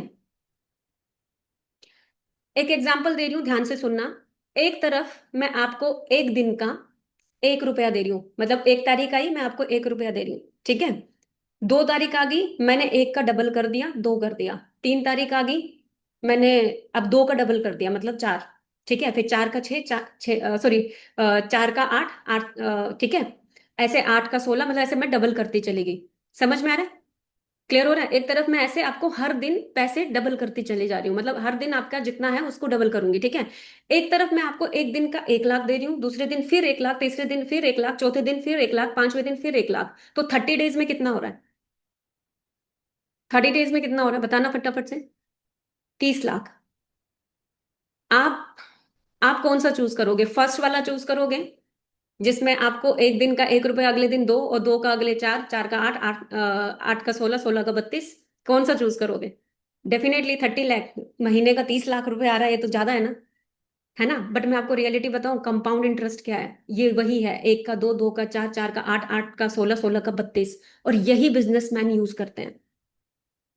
एक एग्जाम्पल दे रही हूँ, ध्यान से सुनना। एक तरफ मैं आपको एक दिन का 1 रुपया दे रही हूँ, मतलब 1 तारीख आई मैं आपको 1 रुपया दे रही हूँ। ठीक है, 2 तारीख आ गई, मैंने एक का डबल कर दिया, 2 कर दिया। 3 तारीख आ गई, मैंने अब 2 का डबल कर दिया, मतलब 4। ठीक है, फिर 4 का 6, 4 सॉरी, 4 का 8, 8 ठीक है, ऐसे 8 का 16, मतलब ऐसे मैं डबल करती चली गई। समझ में आ रहा है? क्लियर हो रहा है? एक तरफ मैं ऐसे आपको हर दिन पैसे डबल करती चली जा रही हूँ, मतलब हर दिन आपका जितना है उसको डबल करूंगी। ठीक है, एक तरफ मैं आपको एक दिन का 1 लाख दे रही हूँ, दूसरे दिन फिर 1 लाख, तीसरे दिन फिर 1 लाख, चौथे दिन फिर 1 लाख, पांचवें दिन फिर 1 लाख। तो 30 डेज में कितना हो रहा है? 30 डेज में कितना हो रहा है बताना फटाफट से। 30 लाख। आप आप कौन सा चूज करोगे? फर्स्ट वाला चूज करोगे जिसमें आपको एक दिन का 1 रुपया, अगले दिन दो, और दो का अगले चार, चार का आठ, आठ आठ का 16, 16 का 32? कौन सा चूज करोगे? डेफिनेटली 30 लाख। महीने का 30 लाख रुपए आ रहा है, ये तो ज्यादा है ना? बट मैं आपको रियलिटी बताऊं, कंपाउंड इंटरेस्ट क्या है? ये वही है, एक का दो, दो का चार, चार का आठ, आठ का 16, 16 का 32। और यही बिजनेसमैन यूज करते हैं।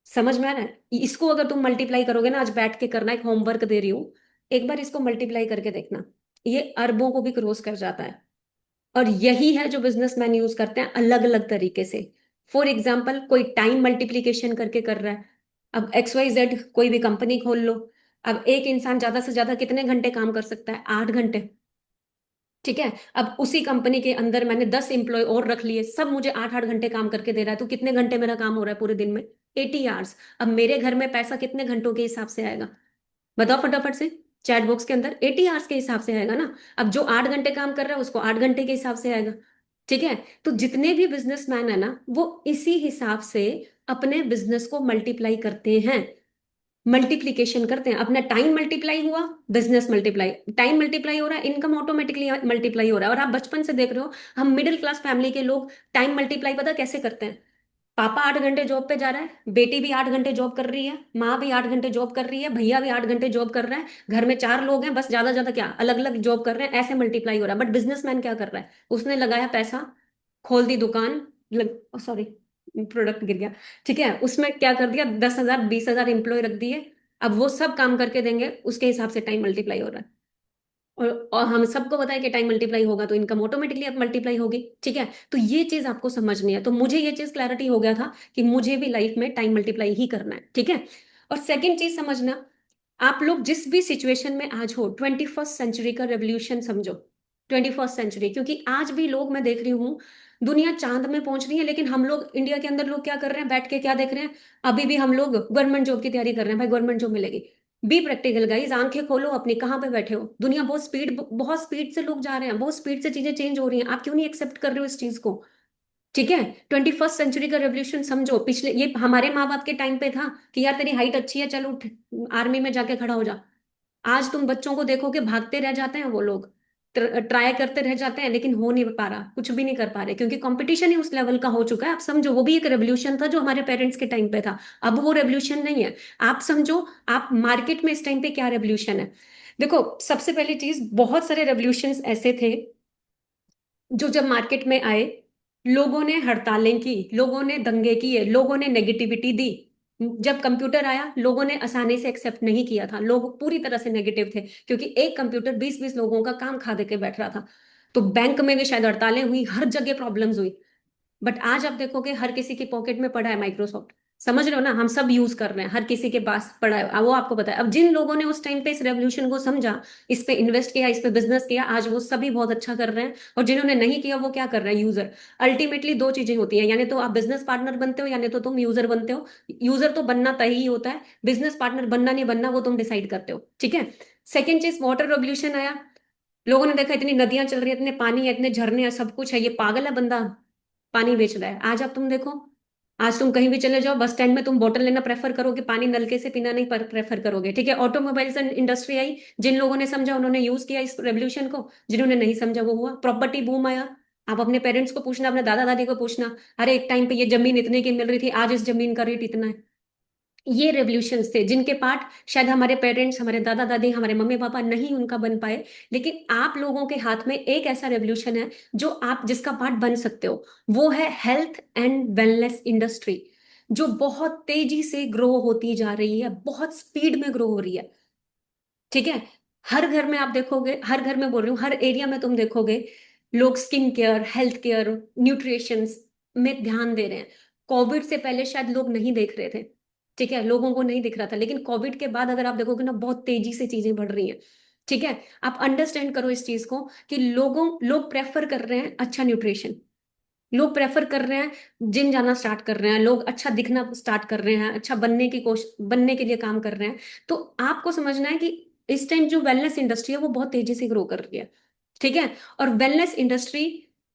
समझ में आ रहा है? इसको अगर तुम मल्टीप्लाई करोगे ना, आज बैठ के करना, एक होमवर्क दे रही हूँ, एक बार इसको मल्टीप्लाई करके देखना, ये अरबों को भी क्रॉस कर जाता है। और यही है जो बिजनेसमैन यूज करते हैं अलग अलग तरीके से। फॉर एग्जाम्पल, कोई टाइम मल्टीप्लीकेशन करके कर रहा है। अब XYZ कोई भी कंपनी खोल लो। अब एक इंसान ज्यादा से ज्यादा कितने घंटे काम कर सकता है? 8 घंटे। ठीक है। अब उसी कंपनी के अंदर मैंने 10 एम्प्लॉय और रख लिए, सब मुझे 8 8 घंटे काम करके दे रहा है, तो कितने घंटे मेरा काम हो रहा है पूरे दिन में? 80 आवर्स। अब मेरे घर में पैसा कितने घंटों के हिसाब से आएगा? बताओ फटाफट से। चैट बॉक्स के अंदर 80 आवर्स के हिसाब से आएगा ना। अब जो 8 घंटे काम कर रहा है उसको 8 घंटे के हिसाब से आएगा। ठीक है। तो जितने भी बिजनेसमैन है ना, वो इसी हिसाब से अपने बिजनेस को मल्टीप्लाई करते हैं। मल्टीप्लीकेशन करते हैं। अपना टाइम मल्टीप्लाई हुआ, बिजनेस मल्टीप्लाई, टाइम मल्टीप्लाई हो रहा है, इनकम ऑटोमेटिकली मल्टीप्लाई हो रहा है। और आप बचपन से देख रहे हो, हम मिडिल क्लास फैमिली के लोग टाइम मल्टीप्लाई पता कैसे करते हैं? पापा 8 घंटे जॉब पे जा रहा है, बेटी भी 8 घंटे जॉब कर रही है, माँ भी 8 घंटे जॉब कर रही है, भैया भी 8 घंटे जॉब कर रहा है, घर में 4 लोग हैं, बस ज्यादा ज्यादा क्या अलग अलग जॉब कर रहे हैं, ऐसे मल्टीप्लाई हो रहा है। बट बिजनेसमैन क्या कर रहा है? उसने लगाया पैसा, खोल दी दुकान, सॉरी प्रोडक्ट गिर गया। ठीक है, उसमें क्या कर दिया, 10,000, 20,000 एम्प्लॉय रख दिए। अब वो सब काम करके देंगे, उसके हिसाब से टाइम मल्टीप्लाई हो रहा है। और हम सबको पता है कि टाइम मल्टीप्लाई होगा तो इनकम ऑटोमेटिकली अब मल्टीप्लाई होगी। ठीक है। तो ये चीज आपको समझनी है। तो मुझे ये चीज क्लैरिटी हो गया था कि मुझे भी लाइफ में टाइम मल्टीप्लाई ही करना है। ठीक है। और सेकंड चीज समझना, आप लोग जिस भी सिचुएशन में आज हो, 21st सेंचुरी का रेवोल्यूशन समझो। 21st सेंचुरी, क्योंकि आज भी लोग, मैं देख रही हूँ, दुनिया चांद में पहुंच रही है, लेकिन हम लोग इंडिया के अंदर लोग क्या कर रहे हैं? बैठ के क्या देख रहे हैं? अभी भी हम लोग गवर्नमेंट जॉब की तैयारी कर रहे हैं। भाई गवर्नमेंट जॉब मिलेगी? बी प्रैक्टिकल गाइस, आंखें खोलो अपनी, कहाँ पे बैठे हो? दुनिया बहुत स्पीड से लोग जा रहे हैं, बहुत स्पीड से चीजें चेंज हो रही हैं। आप क्यों नहीं एक्सेप्ट कर रहे हो इस चीज को? ठीक है। 21st सेंचुरी का रेवोल्यूशन समझो। पिछले, ये हमारे माँ बाप के टाइम पे था कि यार तेरी हाइट अच्छी है, चलो उठ, आर्मी में जाके खड़ा हो जा। आज तुम बच्चों को देखोगे, भागते रह जाते हैं वो लोग, ट्राई करते रह जाते हैं, लेकिन हो नहीं पा रहा, कुछ भी नहीं कर पा रहे, क्योंकि कंपटीशन ही उस लेवल का हो चुका है। आप समझो, वो भी एक रेवोल्यूशन था जो हमारे पेरेंट्स के टाइम पे था। अब वो रेवोल्यूशन नहीं है। आप समझो, आप मार्केट में इस टाइम पे क्या रेवोल्यूशन है? देखो, सबसे पहली चीज, बहुत सारे रेवोल्यूशंस ऐसे थे जो जब मार्केट में आए, लोगों ने हड़तालें की, लोगों ने दंगे किए, लोगों ने नेगेटिविटी दी। जब कंप्यूटर आया, लोगों ने आसानी से एक्सेप्ट नहीं किया था, लोग पूरी तरह से नेगेटिव थे, क्योंकि एक कंप्यूटर 20 20 लोगों का काम खा दे के बैठ रहा था। तो बैंक में भी शायद हड़तालें हुई, हर जगह प्रॉब्लम्स हुई। बट आज आप देखोगे हर किसी की पॉकेट में पड़ा है माइक्रोसॉफ्ट। समझ रहे हो ना? हम सब यूज कर रहे हैं, हर किसी के पास पड़ा है, वो आपको पता है। अब जिन लोगों ने उस टाइम पे इस रेवोल्यूशन को समझा, इस पे इन्वेस्ट किया, इस पे बिजनेस किया, आज वो सभी बहुत अच्छा कर रहे हैं। और जिन्होंने नहीं किया, वो क्या कर रहे हैं? यूजर। अल्टीमेटली दो चीजें होती हैं, यानी तो आप बिजनेस पार्टनर बनते हो, यानी तो तुम यूजर बनते हो। यूजर तो बनना तय ही होता है, बिजनेस पार्टनर बनना नहीं बनना वो तुम डिसाइड करते हो। ठीक है। सेकेंड चीज, वाटर रेवोल्यूशन आया। लोगों ने देखा इतनी नदियां चल रही है, इतने पानी है, इतने झरने हैं, सब कुछ है, ये पागल है बंदा, पानी बेच रहा है। आज आप तुम देखो, आज तुम कहीं भी चले जाओ, बस स्टैंड में तुम बोतल लेना प्रेफर करोगे, पानी नलके से पीना नहीं प्रेफर करोगे। ठीक है। ऑटोमोबाइल्स इंडस्ट्री आई, जिन लोगों ने समझा उन्होंने यूज किया इस रेवोल्यूशन को, जिन्होंने नहीं समझा वो हुआ। प्रॉपर्टी बूम आया। आप अपने पेरेंट्स को पूछना, अपने दादा दादी को पूछना, अरे एक टाइम पे ये जमीन इतने की मिल रही थी, आज इस जमीन का रेट इतना है। ये रेवोल्यूशंस थे जिनके पार्ट शायद हमारे पेरेंट्स, हमारे दादा दादी, हमारे मम्मी पापा नहीं उनका बन पाए। लेकिन आप लोगों के हाथ में एक ऐसा रेवोल्यूशन है जो आप जिसका पार्ट बन सकते हो। वो है हेल्थ एंड वेलनेस इंडस्ट्री, जो बहुत तेजी से ग्रो होती जा रही है, बहुत स्पीड में ग्रो हो रही है। ठीक है। हर घर में आप देखोगे, हर घर में बोल रही हूँ, हर एरिया में तुम देखोगे, लोग skin care, health care, nutrition में ध्यान दे रहे हैं। कोविड से पहले शायद लोग नहीं देख रहे थे। ठीक है, लोगों को नहीं दिख रहा था, लेकिन कोविड के बाद अगर आप देखोगे ना, बहुत तेजी से चीजें बढ़ रही हैं। ठीक है। आप अंडरस्टैंड करो इस चीज को कि लोग प्रेफर कर रहे हैं अच्छा न्यूट्रिशन, लोग प्रेफर कर रहे हैं, जिम जाना स्टार्ट कर रहे हैं, लोग अच्छा दिखना स्टार्ट कर रहे हैं, अच्छा बनने की कोशिश, बनने के लिए काम कर रहे हैं। तो आपको समझना है कि इस टाइम जो वेलनेस इंडस्ट्री है वो बहुत तेजी से ग्रो कर रही है। ठीक है। और वेलनेस इंडस्ट्री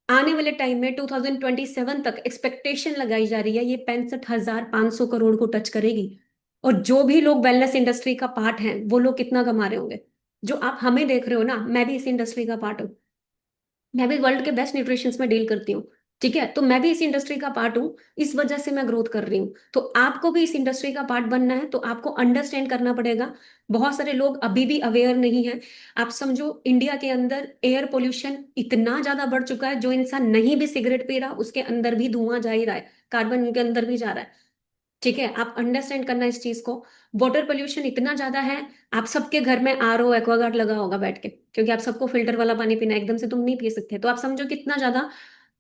आने वाले टाइम में 2027 तक एक्सपेक्टेशन लगाई जा रही है ये 65,500 करोड़ को टच करेगी। और जो भी लोग वेलनेस इंडस्ट्री का पार्ट हैं वो लोग कितना कमा रहे होंगे। जो आप हमें देख रहे हो ना, मैं भी इस इंडस्ट्री का पार्ट हूँ। मैं भी वर्ल्ड के बेस्ट न्यूट्रिशंस में डील करती हूँ। ठीक है, तो मैं भी इस इंडस्ट्री का पार्ट हूँ। इस वजह से मैं ग्रोथ कर रही हूँ, तो आपको भी इस इंडस्ट्री का पार्ट बनना है तो आपको अंडरस्टैंड करना पड़ेगा। बहुत सारे लोग अभी भी अवेयर नहीं है। आप समझो, इंडिया के अंदर एयर पोल्यूशन इतना ज्यादा बढ़ चुका है, जो इंसान नहीं भी सिगरेट पी रहा उसके अंदर भी धुआं जा ही रहा है, कार्बन उनके अंदर भी जा रहा है। ठीक है, आप अंडरस्टैंड करना इस चीज को। वाटर पोल्यूशन इतना ज्यादा है। आप सबके घर में आरओ एक्वागार्ड लगा होगा बैठ के, क्योंकि आप सबको फिल्टर वाला पानी पीना है, एकदम से तुम नहीं पी सकते। तो आप समझो कितना ज्यादा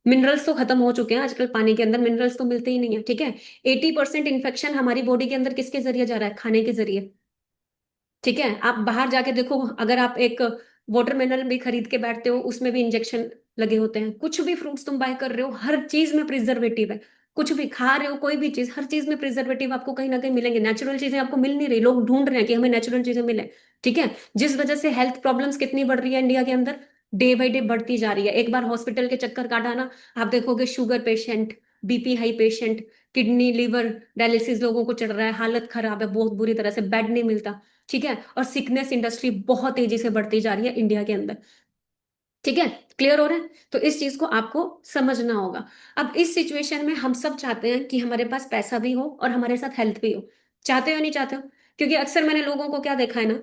मिनरल्स तो खत्म हो चुके हैं आजकल, पानी के अंदर मिनरल्स तो मिलते ही नहीं है। ठीक है, 80% इन्फेक्शन हमारी बॉडी के अंदर किसके जरिए जा रहा है? खाने के जरिए। ठीक है, आप बाहर जाके देखो, अगर आप एक वाटरमेलन भी खरीद के बैठते हो उसमें भी इंजेक्शन लगे होते हैं। कुछ भी फ्रूट्स तुम बाय कर रहे हो हर चीज में प्रिजर्वेटिव है। कुछ भी खा रहे हो, कोई भी चीज, हर चीज में प्रिजर्वेटिव आपको कहीं ना कहीं मिलेंगे। नेचुरल चीजें आपको मिल नहीं रही, लोग ढूंढ रहे हैं कि हमें नेचुरल चीजें मिले। ठीक है, जिस वजह से हेल्थ प्रॉब्लम्स कितनी बढ़ रही है इंडिया के अंदर, डे बाई डे बढ़ती जा रही है। एक बार हॉस्पिटल के चक्कर काटा ना, आप देखोगे sugar patient, BP high patient, kidney liver dialysis लोगों को चढ़ रहा है, हालत खराब है बहुत बुरी तरह से, बेड नहीं मिलता। ठीक है, और सिकनेस इंडस्ट्री बहुत तेजी से बढ़ती जा रही है इंडिया के अंदर। ठीक है, क्लियर हो रहा है? तो इस चीज को आपको समझना होगा। अब इस सिचुएशन में हम सब चाहते हैं कि हमारे पास पैसा भी हो और हमारे साथ हेल्थ भी हो। चाहते हो नहीं चाहते हो? क्योंकि अक्सर मैंने लोगों को क्या देखा है ना,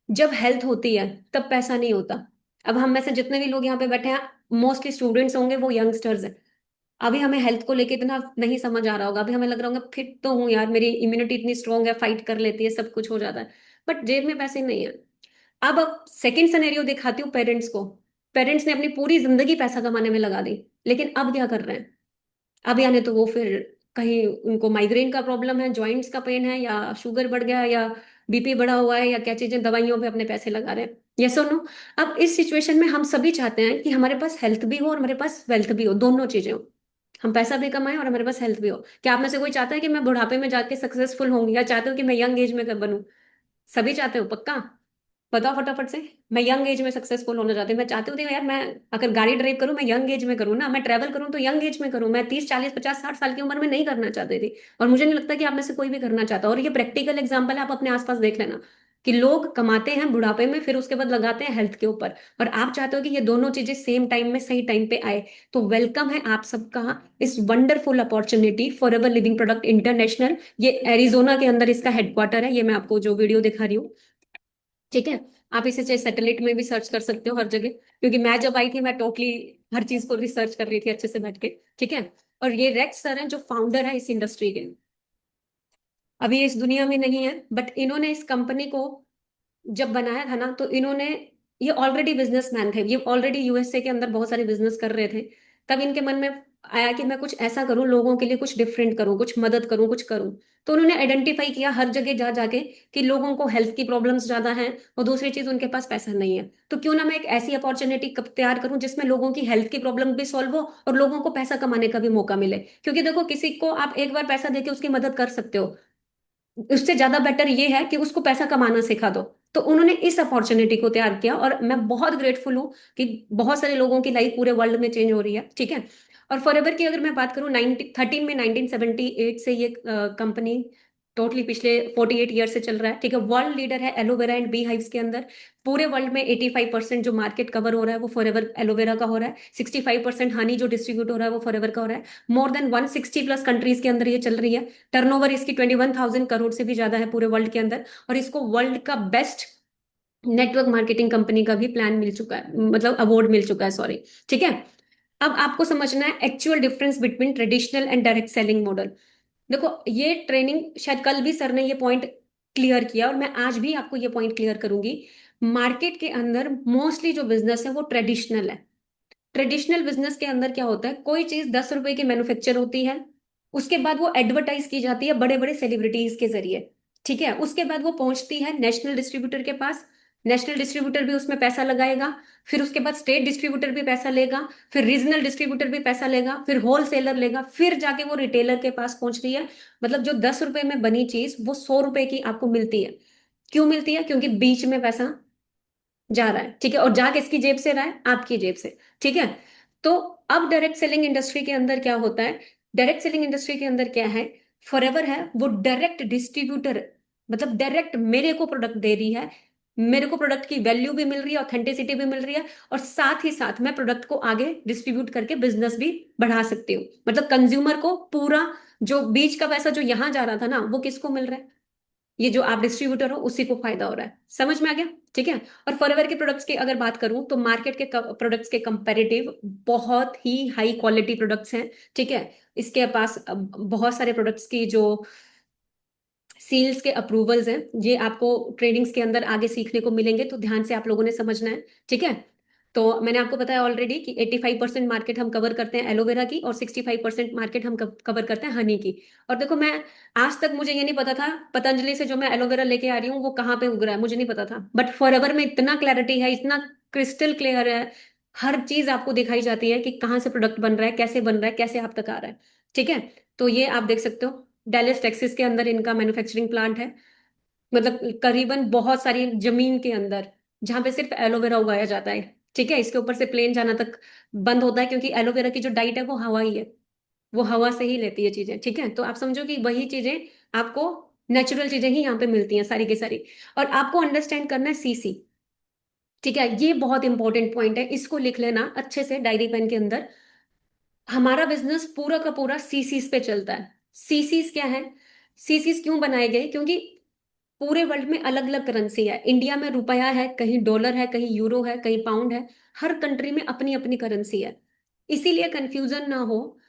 जब हेल्थ होती है तब पैसा नहीं होता। अब हम में से जितने भी लोग यहाँ पे बैठे हैं, मोस्टली स्टूडेंट्स होंगे, वो यंगस्टर्स हैं। अभी हमें हेल्थ को लेके इतना नहीं समझ आ रहा होगा, अभी हमें लग रहा होगा फिट तो हूँ यार, मेरी इम्यूनिटी इतनी स्ट्रांग है, फाइट कर लेती है, सब कुछ हो जाता है। बट जेब में पैसे नहीं है। अब सेकंड सिनेरियो दिखाती हूँ पेरेंट्स को। पेरेंट्स ने अपनी पूरी जिंदगी पैसा कमाने में लगा दी, लेकिन अब क्या कर रहे हैं? अब यानी तो वो फिर कहीं उनको माइग्रेन का प्रॉब्लम है, जॉइंट्स का पेन है, या शुगर बढ़ गया है, या बीपी बढ़ा हुआ है, या क्या चीजें, दवाइयों पे अपने पैसे लगा रहे हैं। यस और नो? अब इस सिचुएशन में हम सभी चाहते हैं कि हमारे पास हेल्थ भी हो और हमारे पास वेल्थ भी हो, दोनों चीजें हो। हम पैसा भी कमाएं और हमारे पास हेल्थ भी हो। क्या आप में से कोई चाहता है कि मैं बुढ़ापे में जाके सक्सेसफुल होंगी, या चाहते हो कि मैं यंग एज में बनूं? सभी चाहते हो पक्का? बताओ फटाफट से। मैं यंग एज में सक्सेसफुल होना चाहती हूँ। मैं चाहती हूँ यार, मैं अगर गाड़ी ड्राइव करूँ मैं यंग एज में करूँ ना, मैं ट्रैवल करूँ तो यंग एज में करूँ। मैं 30 40 50 60 साल की उम्र में नहीं करना चाहती थी। और मुझे नहीं लगता कि आप में से कोई भी करना चाहता। और ये प्रैक्टिकल एग्जाम्पल है, आप अपने आसपास देख लेना कि लोग कमाते हैं बुढ़ापे में, फिर उसके बाद लगाते हैं हेल्थ के ऊपर। और आप चाहते हो कि ये दोनों चीजें सेम टाइम में सही टाइम पे आए। तो वेलकम है आप सबका इस wonderful opportunity, forever living product international. ये एरिजोना के अंदर इसका हेडक्वार्टर है, ये मैं आपको जो वीडियो दिखा रही हूँ। ठीक है, आप इसे चाहे सैटेलाइट में भी सर्च कर सकते हो हर जगह, क्योंकि मैं जब आई थी मैं टोटली हर चीज को रिसर्च कर रही थी अच्छे से बैठ के। ठीक है, और ये रेक्स सर हैं जो फाउंडर है इस इंडस्ट्री के। अभी ये इस दुनिया में नहीं है, बट इन्होंने इस कंपनी को जब बनाया था ना, तो इन्होंने, ये ऑलरेडी बिजनेसमैन थे, ये ऑलरेडी यूएसए के अंदर बहुत सारे बिजनेस कर रहे थे। तब इनके मन में आया कि मैं कुछ ऐसा करूं, लोगों के लिए कुछ डिफरेंट करूं, कुछ मदद करूं, कुछ करूं। तो उन्होंने आइडेंटिफाई किया हर जगह जा जाके कि लोगों को हेल्थ की प्रॉब्लम्स ज्यादा हैं, और दूसरी चीज उनके पास पैसा नहीं है। तो क्यों ना मैं एक ऐसी अपॉर्चुनिटी तैयार करूं जिसमें लोगों की हेल्थ की प्रॉब्लम भी सॉल्व हो और लोगों को पैसा कमाने का भी मौका मिले। क्योंकि देखो, किसी को आप एक बार पैसा देके उसकी मदद कर सकते हो, उससे ज्यादा बेटर ये है कि उसको पैसा कमाना सिखा दो। तो उन्होंने इस अपॉर्चुनिटी को तैयार किया, और मैं बहुत ग्रेटफुल हूँ कि बहुत सारे लोगों की लाइफ पूरे वर्ल्ड में चेंज हो रही है। ठीक है, और फॉरएवर की अगर मैं बात करूँ, 1913 में 1978 से ये कंपनी टोटली पिछले 48 ईयर से चल रहा है। ठीक है, वर्ल्ड लीडर है एलोवेरा एंड बी हाइव्स के अंदर। पूरे वर्ल्ड में 85% जो मार्केट कवर हो रहा है वो फॉरएवर एलोवेरा का हो रहा है। 65% हनी जो डिस्ट्रीब्यूट हो रहा है वो फॉरएवर का हो रहा है। मोर देन 160+ कंट्रीज के अंदर ये चल रही है। टर्नओवर इसकी 21,000 करोड़ से भी ज्यादा है पूरे वर्ल्ड के अंदर। और इसको वर्ल्ड का बेस्ट नेटवर्क मार्केटिंग कंपनी का भी प्लान मिल चुका है, मतलब अवार्ड मिल चुका है, सॉरी। ठीक है, अब आपको समझना है actual difference between traditional and direct selling model. देखो, ये ट्रेनिंग शायद कल भी सर ने ये पॉइंट क्लियर किया, और मैं आज भी आपको ये पॉइंट क्लियर करूंगी। मार्केट के अंदर मोस्टली जो बिजनेस है वो ट्रेडिशनल है। ट्रेडिशनल बिजनेस के अंदर क्या होता है, कोई चीज 10 रुपए की मैन्युफैक्चर होती है, उसके बाद वो एडवर्टाइज की जाती है बड़े बड़े सेलिब्रिटीज के जरिए। ठीक है, उसके बाद वो पहुंचती है नेशनल डिस्ट्रीब्यूटर के पास। नेशनल डिस्ट्रीब्यूटर भी उसमें पैसा लगाएगा। फिर उसके बाद स्टेट डिस्ट्रीब्यूटर भी पैसा लेगा। फिर रीजनल डिस्ट्रीब्यूटर भी पैसा लेगा। फिर होलसेलर लेगा। फिर जाके वो रिटेलर के पास पहुंच रही है। मतलब जो 10 रुपए में बनी चीज वो 100 रुपए की आपको मिलती है। क्यों मिलती है? क्योंकि बीच में पैसा जा रहा है। ठीक है, और जा किसकी जेब से रहा है? आपकी जेब से। ठीक है, तो अब डायरेक्ट सेलिंग इंडस्ट्री के अंदर क्या होता है, डायरेक्ट सेलिंग इंडस्ट्री के अंदर क्या है, फॉरएवर है वो डायरेक्ट डिस्ट्रीब्यूटर, मतलब डायरेक्ट मेरे को प्रोडक्ट दे रही है, मेरे को प्रोडक्ट की वैल्यू भी मिल रही है, ऑथेंटिसिटी भी मिल रही है, और साथ ही साथ मैं प्रोडक्ट को आगे डिस्ट्रीब्यूट करके बिजनेस भी बढ़ा सकती हूँ। मतलब कंज्यूमर को पूरा, जो बीच का पैसा जो यहां जा रहा था ना, वो किसको मिल रहा है, ये जो आप डिस्ट्रीब्यूटर हो उसी को फायदा हो रहा है। समझ में आ गया? ठीक है। और फॉरएवर के प्रोडक्ट्स की अगर बात करूं तो मार्केट के प्रोडक्ट्स के कंपैरेटिव बहुत ही हाई क्वालिटी प्रोडक्ट्स हैं। ठीक है। इसके पास बहुत सारे प्रोडक्ट्स की जो सील्स के अप्रूवल्स हैं, ये आपको ट्रेडिंग्स के अंदर आगे सीखने को मिलेंगे, तो ध्यान से आप लोगों ने समझना है। ठीक है। तो मैंने आपको बताया ऑलरेडी कि 85% मार्केट हम कवर करते हैं एलोवेरा की, और 65% मार्केट हम कवर करते हैं हनी की। और देखो, मैं आज तक मुझे ये नहीं पता था पतंजलि से जो मैं एलोवेरा लेके आ रही हूँ वो कहाँ पे उग रहा है, मुझे नहीं पता था, बट फॉरएवर में इतना क्लैरिटी है, इतना क्रिस्टल क्लियर है, हर चीज आपको दिखाई जाती है कि कहाँ से प्रोडक्ट बन रहा है, कैसे बन रहा है, कैसे आप तक आ रहा है। ठीक है। तो ये आप देख सकते हो, डेलिस टेक्सास के अंदर इनका मैन्युफैक्चरिंग प्लांट है, मतलब करीबन बहुत सारी जमीन के अंदर, जहां पे सिर्फ एलोवेरा उगाया जाता है। ठीक है। इसके ऊपर से प्लेन जाना तक बंद होता है, क्योंकि एलोवेरा की जो डाइट है वो हवा ही है, वो हवा से ही लेती है चीजें। ठीक है। तो आप समझो कि वही चीजें आपको, नेचुरल चीजें ही यहाँ पे मिलती हैं सारी की सारी। और आपको अंडरस्टैंड करना है सीसी। ठीक है। ये बहुत इंपॉर्टेंट पॉइंट है, इसको लिख लेना अच्छे से डायरी पेन के अंदर। हमारा बिजनेस पूरा का पूरा सीसीस पे चलता है। सीसीस क्या है, सीसीस क्यों बनाए गए, क्योंकि पूरे वर्ल्ड में अलग अलग करेंसी है। इंडिया में रुपया है, कहीं डॉलर है, कहीं यूरो है, कहीं पाउंड है, हर कंट्री में अपनी अपनी करेंसी है। इसीलिए कंफ्यूजन ना हो,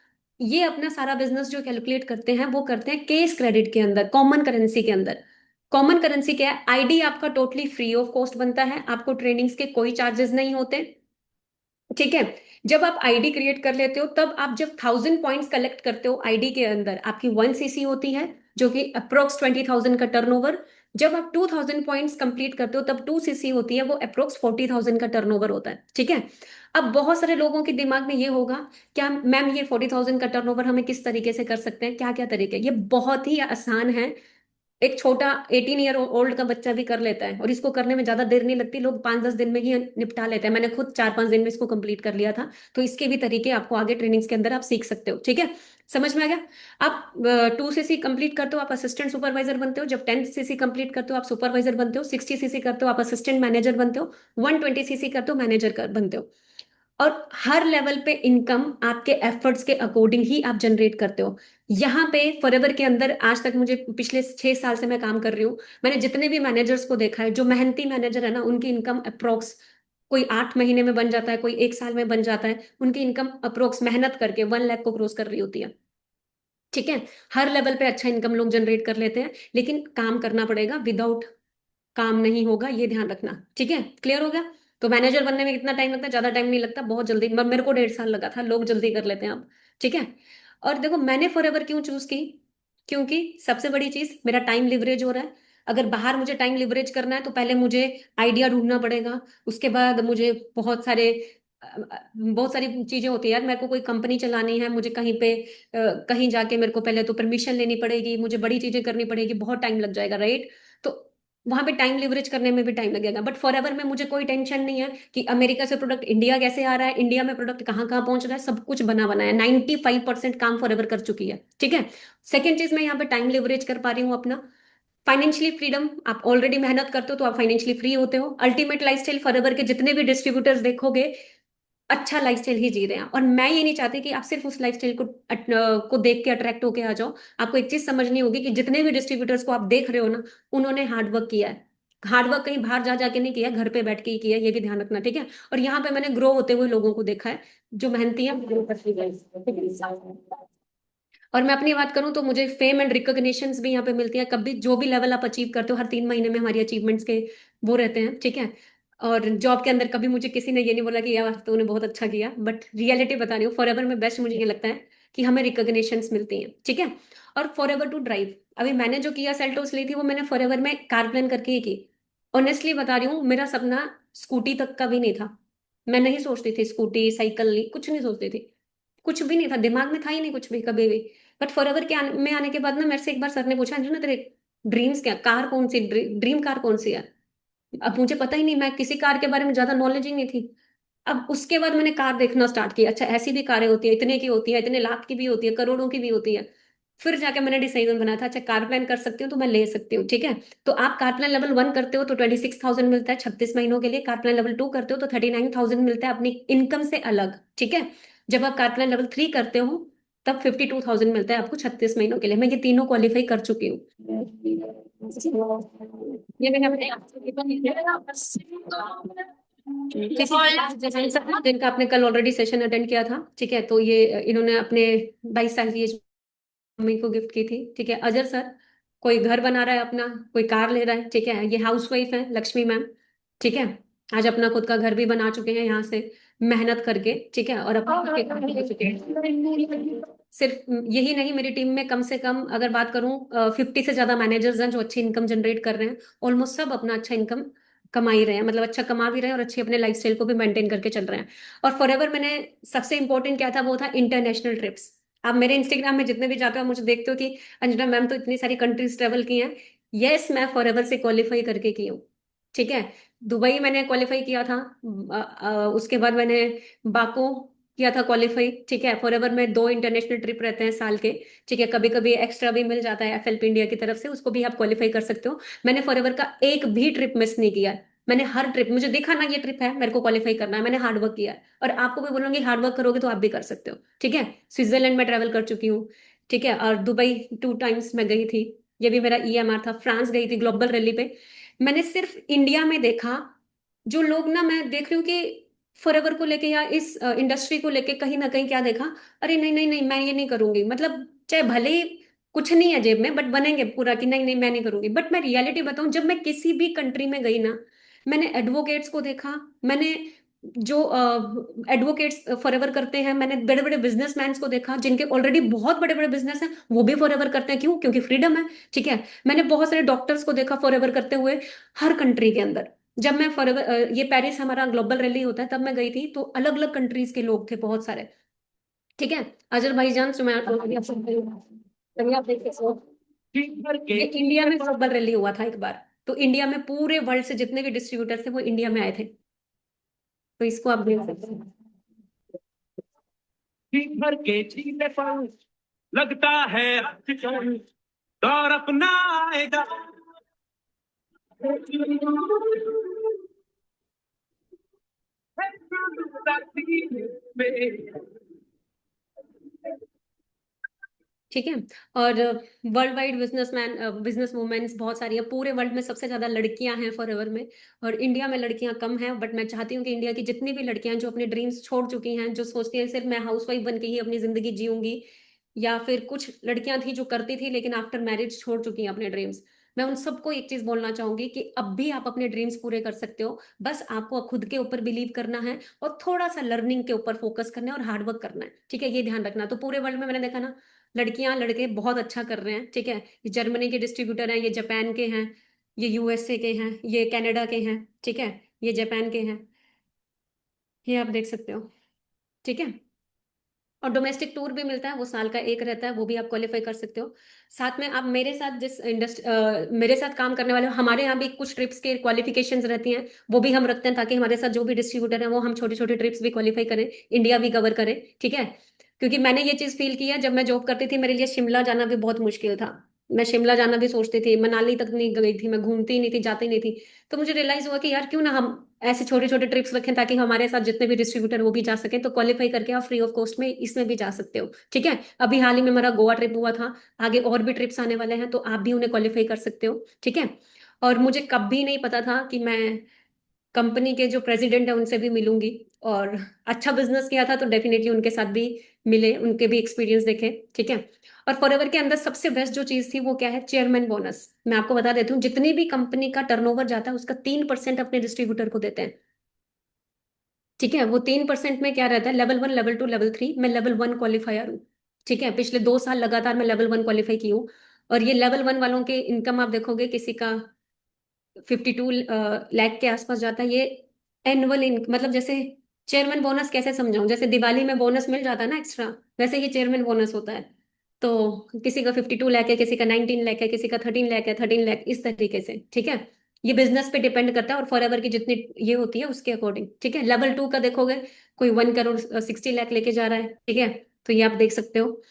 ये अपना सारा बिजनेस जो कैलकुलेट करते हैं वो करते हैं केस क्रेडिट के अंदर, कॉमन करेंसी के अंदर। कॉमन करेंसी क्या है, आईडी आपका टोटली फ्री ऑफ कॉस्ट बनता है, आपको ट्रेनिंग्स के कोई चार्जेस नहीं होते। ठीक है। जब आप आईडी क्रिएट कर लेते हो, तब आप जब 1000 पॉइंट्स कलेक्ट करते हो आईडी के अंदर, आपकी 1 सीसी होती है, जो कि अप्रोक्स 20,000 का टर्नओवर। जब आप 2000 पॉइंट्स कंप्लीट करते हो, तब 2 सीसी होती है, वो अप्रोक्स 40,000 का टर्नओवर होता है। ठीक है। अब बहुत सारे लोगों के दिमाग में ये होगा, क्या मैम ये 40,000 का टर्नओवर हमें किस तरीके से कर सकते हैं, क्या क्या तरीके, ये बहुत ही आसान है। एक छोटा 18 ईयर ओल्ड का बच्चा भी कर लेता है, और इसको करने में ज्यादा देर नहीं लगती, लोग 5-10 दिन में ही निपटा लेते हैं। मैंने खुद 4-5 दिन में इसको कंप्लीट कर लिया था। तो इसके भी तरीके आपको आगे ट्रेनिंग्स के अंदर आप सीख सकते हो। ठीक है। समझ में आ गया? आप 2 सीसी कंप्लीट करते हो, आप असिस्टेंट सुपरवाइजर बनते हो। जब 10 सीसी कंप्लीट करते हो, आप सुपरवाइजर बनते हो। 60 सीसी करते हो, आप असिस्टेंट मैनेजर बनते हो। 120 सीसी करते हो, मैनेजर बनते हो। और हर लेवल पे इनकम आपके एफर्ट्स के अकॉर्डिंग ही आप जनरेट करते हो। यहाँ पे फॉरएवर के अंदर आज तक, मुझे पिछले 6 साल से मैं काम कर रही हूँ, मैंने जितने भी मैनेजर्स को देखा है, जो मेहनती मैनेजर है ना, उनकी इनकम अप्रोक्स, कोई 8 महीने में बन जाता है, कोई 1 साल में बन जाता है, उनकी इनकम अप्रोक्स मेहनत करके 1 लाख को क्रॉस कर रही होती है। ठीक है। हर लेवल पे अच्छा इनकम लोग जनरेट कर लेते हैं, लेकिन काम करना पड़ेगा, विदाउट काम नहीं होगा, ये ध्यान रखना। ठीक है। क्लियर हो गया? तो मैनेजर बनने में कितना टाइम लगता है? ज्यादा टाइम नहीं लगता, बहुत जल्दी, मेरे को 1.5 साल लगा था, लोग जल्दी कर लेते हैं अब। ठीक है। और देखो, मैंने फॉरएवर क्यों चूज की, क्योंकि सबसे बड़ी चीज मेरा टाइम लिवरेज हो रहा है। अगर बाहर मुझे टाइम लिवरेज करना है, तो पहले मुझे आइडिया ढूंढना पड़ेगा, उसके बाद मुझे बहुत सारी चीजें होती है यार, मेरे को कोई कंपनी चलानी है, मुझे कहीं पे कहीं जाके मेरे को पहले तो परमिशन लेनी पड़ेगी, मुझे बड़ी चीजें करनी पड़ेगी, बहुत टाइम लग जाएगा, राइट? तो वहां पे टाइम लिवरेज करने में भी टाइम लगेगा। बट फॉरएवर में मुझे कोई टेंशन नहीं है कि अमेरिका से प्रोडक्ट इंडिया कैसे आ रहा है, इंडिया में प्रोडक्ट कहाँ कहाँ पहुंच रहा है, सब कुछ बना बनाया, 95% काम फॉरएवर कर चुकी है। ठीक है। सेकेंड चीज, मैं यहाँ पे टाइम लिवरेज कर पा रही हूँ अपना। फाइनेंशियली फ्रीडम, आप ऑलरेडी मेहनत करते हो तो आप फाइनेंशियली फ्री होते हो। अल्टीमेट लाइफस्टाइल, फॉरएवर के जितने भी डिस्ट्रीब्यूटर्स देखोगे, अच्छा लाइफस्टाइल ही जी रहे हैं। और मैं ये नहीं चाहती कि आप सिर्फ उस लाइफस्टाइल को देख के अट्रैक्ट होके आ जाओ। आपको एक चीज समझनी होगी कि जितने भी डिस्ट्रीब्यूटर्स को आप देख रहे हो ना, उन्होंने हार्डवर्क किया है। हार्डवर्क कहीं बाहर जा जाके नहीं किया, घर पे बैठ के ही किया, ये भी ध्यान रखना। ठीक है। और यहाँ पे मैंने ग्रो होते हुए लोगों को देखा है, जो मेहनती हैं, grow करती गई। और मैं अपनी बात करूं तो मुझे फेम एंड रिकॉग्निशंस भी यहाँ पे मिलती है। कभी जो भी लेवल आप अचीव करते हो, हर 3 महीने में हमारी अचीवमेंट्स के वो रहते हैं। ठीक है। और जॉब के अंदर कभी मुझे किसी ने ये नहीं बोला कि यार तूने बहुत अच्छा किया, बट रियलिटी बता रही हूँ, फॉरएवर में बेस्ट मुझे ये लगता है कि हमें रिकॉग्निशंस मिलती हैं। ठीक है। और फॉरएवर टू ड्राइव, अभी मैंने जो किया सेल्टोस ली थी, वो मैंने फॉरएवर में कार प्लान करके ही की। ऑनेस्टली बता रही हूँ, मेरा सपना स्कूटी तक का भी नहीं था। मैं नहीं सोचती थी स्कूटी साइकिल, कुछ नहीं सोचती थी, कुछ भी नहीं था दिमाग में, था ही नहीं कुछ भी कभी भी। बट फॉरएवर में आने के बाद ना, मेरे से एक बार सर ने पूछा, अंजना तेरे ड्रीम्स क्या, कार कौन सी, ड्रीम कार कौन सी है? अब मुझे पता ही नहीं, मैं किसी कार के बारे में ज्यादा नॉलेज ही नहीं थी। अब उसके बाद मैंने कार देखना स्टार्ट किया, अच्छा ऐसी भी कारें होती है, इतने की होती है, इतने लाख की भी होती है, करोड़ों की भी होती है। फिर जाके मैंने डिसीजन बनाया था, अच्छा कार प्लान कर सकती हूँ तो मैं ले सकती हूँ, ठीक है। तो आप कार प्लान लेवल 1 करते हो तो 26,000 मिलता है 36 महीनों के लिए, कार प्लान लेवल 2 करते हो तो 39,000 मिलता है अपनी इनकम से अलग, ठीक है। जब आप कार प्लान लेवल 3 करते हो तब 52,000 मिलता है आपको 36 महीनों के लिए। मैं ये तीनों क्वालिफाई कर चुकी हूँ। ये मैंने अपने जिनका आपने कल ऑलरेडी सेशन अटेंड किया था, ठीक है, तो ये इन्होंने अपने 22 साल की एज मम्मी को गिफ्ट की थी, ठीक है। अजर सर, कोई घर बना रहा है अपना, कोई कार ले रहा है, ठीक है, ये हाउस वाइफ है लक्ष्मी मैम, ठीक है। आज अपना खुद का घर भी बना चुके हैं यहाँ से मेहनत करके, ठीक है, और अपना खुद के घर भी बना चुके हैं। सिर्फ यही नहीं, मेरी टीम में कम से कम अगर बात करूं 50 से ज्यादा मैनेजर्स हैं जो अच्छी इनकम जनरेट कर रहे हैं। ऑलमोस्ट सब अपना अच्छा इनकम कमा ही रहे हैं, मतलब अच्छा कमा भी रहे हैं और अच्छी अपने लाइफस्टाइल को भी मेंटेन करके चल रहे हैं। और फॉरएवर मैंने सबसे इंपॉर्टेंट क्या था, वो था इंटरनेशनल ट्रिप्स। आप मेरे इंस्टाग्राम में जितने भी जाते हो मुझे देखते हो कि अंजना मैम तो इतनी सारी कंट्रीज ट्रेवल की हैं। यस, मैं फॉरएवर से क्वालिफाई करके की हूँ, ठीक है। दुबई मैंने क्वालिफाई किया था, उसके बाद मैंने बाको किया था क्वालिफाई, ठीक है। फॉरएवर में 2 इंटरनेशनल ट्रिप रहते हैं साल के, ठीक है। कभी कभी एक्स्ट्रा भी मिल जाता है एफएलपी इंडिया की तरफ से, उसको भी आप क्वालिफाई कर सकते हो। मैंने फॉरएवर का एक भी ट्रिप मिस नहीं किया है। मैंने हर ट्रिप, मुझे देखा ना ये ट्रिप है मेरे को क्वालिफाई करना है, मैंने हार्ड वर्क किया है। और आपको भी बोलूंगी हार्ड वर्क करोगे तो आप भी कर सकते हो, ठीक है। स्विट्जरलैंड में ट्रैवल कर चुकी हूँ, ठीक है, और दुबई 2 टाइम्स मैं गई थी, ये भी मेरा ईएमआर था। फ्रांस गई थी ग्लोबल रैली पे। मैंने सिर्फ इंडिया में देखा, जो लोग ना, मैं देख रही हूँ कि फॉरएवर को लेके या इस इंडस्ट्री को लेके कहीं ना कहीं क्या देखा, अरे नहीं नहीं नहीं मैं ये नहीं करूंगी, मतलब चाहे भले ही कुछ नहीं है जेब में बट बनेंगे पूरा कि नहीं नहीं मैं नहीं करूंगी। बट मैं रियलिटी बताऊं, जब मैं किसी भी कंट्री में गई ना, मैंने एडवोकेट्स को देखा, मैंने जो एडवोकेट्स फॉरएवर करते हैं, मैंने बड़े बड़े बिजनेसमैन को देखा जिनके ऑलरेडी बहुत बड़े बड़े बिजनेस हैं, वो भी फॉरएवर करते हैं, क्यों? क्योंकि फ्रीडम है, ठीक है। मैंने बहुत सारे डॉक्टर्स को देखा फॉरएवर करते हुए हर कंट्री के अंदर। जब मैं फॉरएवर ये पेरिस हमारा ग्लोबल रैली होता है तब मैं गई थी, तो अलग अलग कंट्रीज के लोग थे बहुत सारे, ठीक है। अजरबैजान से मैं तभी आप देख सकते हो, ये इंडिया में ग्लोबल रैली हुआ था एक बार। तो इंडिया में पूरे वर्ल्ड से जितने भी डिस्ट्रीब्यूटर थे वो इंडिया में आए थे, तो इसको आप देख सकते हैं। भर के जीने पर लगता है अटकन, दौर अपना आएगा। ठीक है। और world wide businessman business womens बहुत सारी है, पूरे वर्ल्ड में सबसे ज्यादा लड़कियां हैं फॉरएवर में। और इंडिया में लड़कियां कम हैं, बट मैं चाहती हूँ कि इंडिया की जितनी भी लड़कियां जो अपने ड्रीम्स छोड़ चुकी हैं, जो सोचती हैं सिर्फ मैं हाउसवाइफ बन के ही अपनी जिंदगी जीऊंगी, या फिर कुछ लड़कियां थी जो करती थी लेकिन आफ्टर मैरिज छोड़ चुकी हैं अपने ड्रीम्स, मैं उन सबको एक चीज बोलना चाहूंगी कि अब भी आप अपने ड्रीम्स पूरे कर सकते हो। बस आपको खुद के ऊपर बिलीव करना है और थोड़ा सा लर्निंग के ऊपर फोकस करना है और हार्डवर्क करना है, ठीक है। ये ध्यान रखना। तो पूरे वर्ल्ड में मैंने देखा ना, लड़कियां लड़के बहुत अच्छा कर रहे हैं, ठीक है। ये जर्मनी के डिस्ट्रीब्यूटर हैं, ये जापान के हैं, ये यूएसए के हैं, ये कनाडा के हैं, ठीक है, ये जापान के हैं, ये आप देख सकते हो, ठीक है। और डोमेस्टिक टूर भी मिलता है, वो साल का एक रहता है, वो भी आप क्वालिफाई कर सकते हो। साथ में आप मेरे साथ जिस मेरे साथ काम करने वाले हो, हमारे यहाँ भी कुछ ट्रिप्स के क्वालिफिकेशंस रहती हैं, वो भी हम रखते हैं ताकि हमारे साथ जो भी डिस्ट्रीब्यूटर है वो हम छोटे छोटे ट्रिप्स भी क्वालिफाई करें, इंडिया भी कवर करें, ठीक है। क्योंकि मैंने ये चीज फील किया, जब मैं जॉब करती थी मेरे लिए शिमला जाना भी बहुत मुश्किल था। मैं शिमला जाना भी सोचती थी, मनाली तक नहीं गई थी, मैं घूमती ही नहीं थी, जाती नहीं थी। तो मुझे रियलाइज हुआ कि यार क्यों ना हम ऐसे छोटे छोटे ट्रिप्स रखें ताकि हमारे साथ जितने भी डिस्ट्रीब्यूटर वो भी जा सके, तो क्वालिफाई करके आप फ्री ऑफ कॉस्ट में इसमें भी जा सकते हो, ठीक है। अभी हाल ही में मेरा गोवा ट्रिप हुआ था, आगे और भी ट्रिप्स आने वाले हैं, तो आप भी उन्हें क्वालिफाई कर सकते हो, ठीक है। और मुझे कभी नहीं पता था कि मैं कंपनी के जो प्रेसिडेंट है उनसे भी मिलूंगी, और अच्छा बिजनेस किया था तो डेफिनेटली उनके साथ भी मिले, उनके भी एक्सपीरियंस देखे, ठीक है। और फॉरएवर के अंदर सबसे बेस्ट जो चीज थी वो क्या है, चेयरमैन बोनस। मैं आपको बता देती हूँ, जितनी भी कंपनी का टर्नओवर जाता है उसका 3% अपने डिस्ट्रीब्यूटर को देते हैं, ठीक है। वो 3% में क्या रहता है, लेवल 1, लेवल 2, लेवल 3, मैं लेवल 1 क्वालिफायर हूँ, ठीक है। पिछले 2 साल लगातार मैं लेवल 1 क्वालिफाई की हूँ। और ये लेवल 1 वालों के इनकम आप देखोगे किसी का 52 लाख के आसपास जाता है, ये एनुअल मतलब जैसे चेयरमैन बोनस कैसे समझाऊं, जैसे दिवाली में बोनस मिल जाता है ना एक्स्ट्रा, वैसे ये चेयरमैन बोनस होता है। तो किसी का 52 लाख है, किसी का 19 लाख है, किसी का 13 लाख है, 13 लाख इस तरीके से, ठीक है। ये बिजनेस पे डिपेंड करता है और फॉर एवर की जितनी ये होती है उसके अकॉर्डिंग, ठीक है। लेवल 2 का देखोगे, कोई 1 करोड़ 60 लाख लेके जा रहा है, ठीक है। तो ये आप देख सकते हो।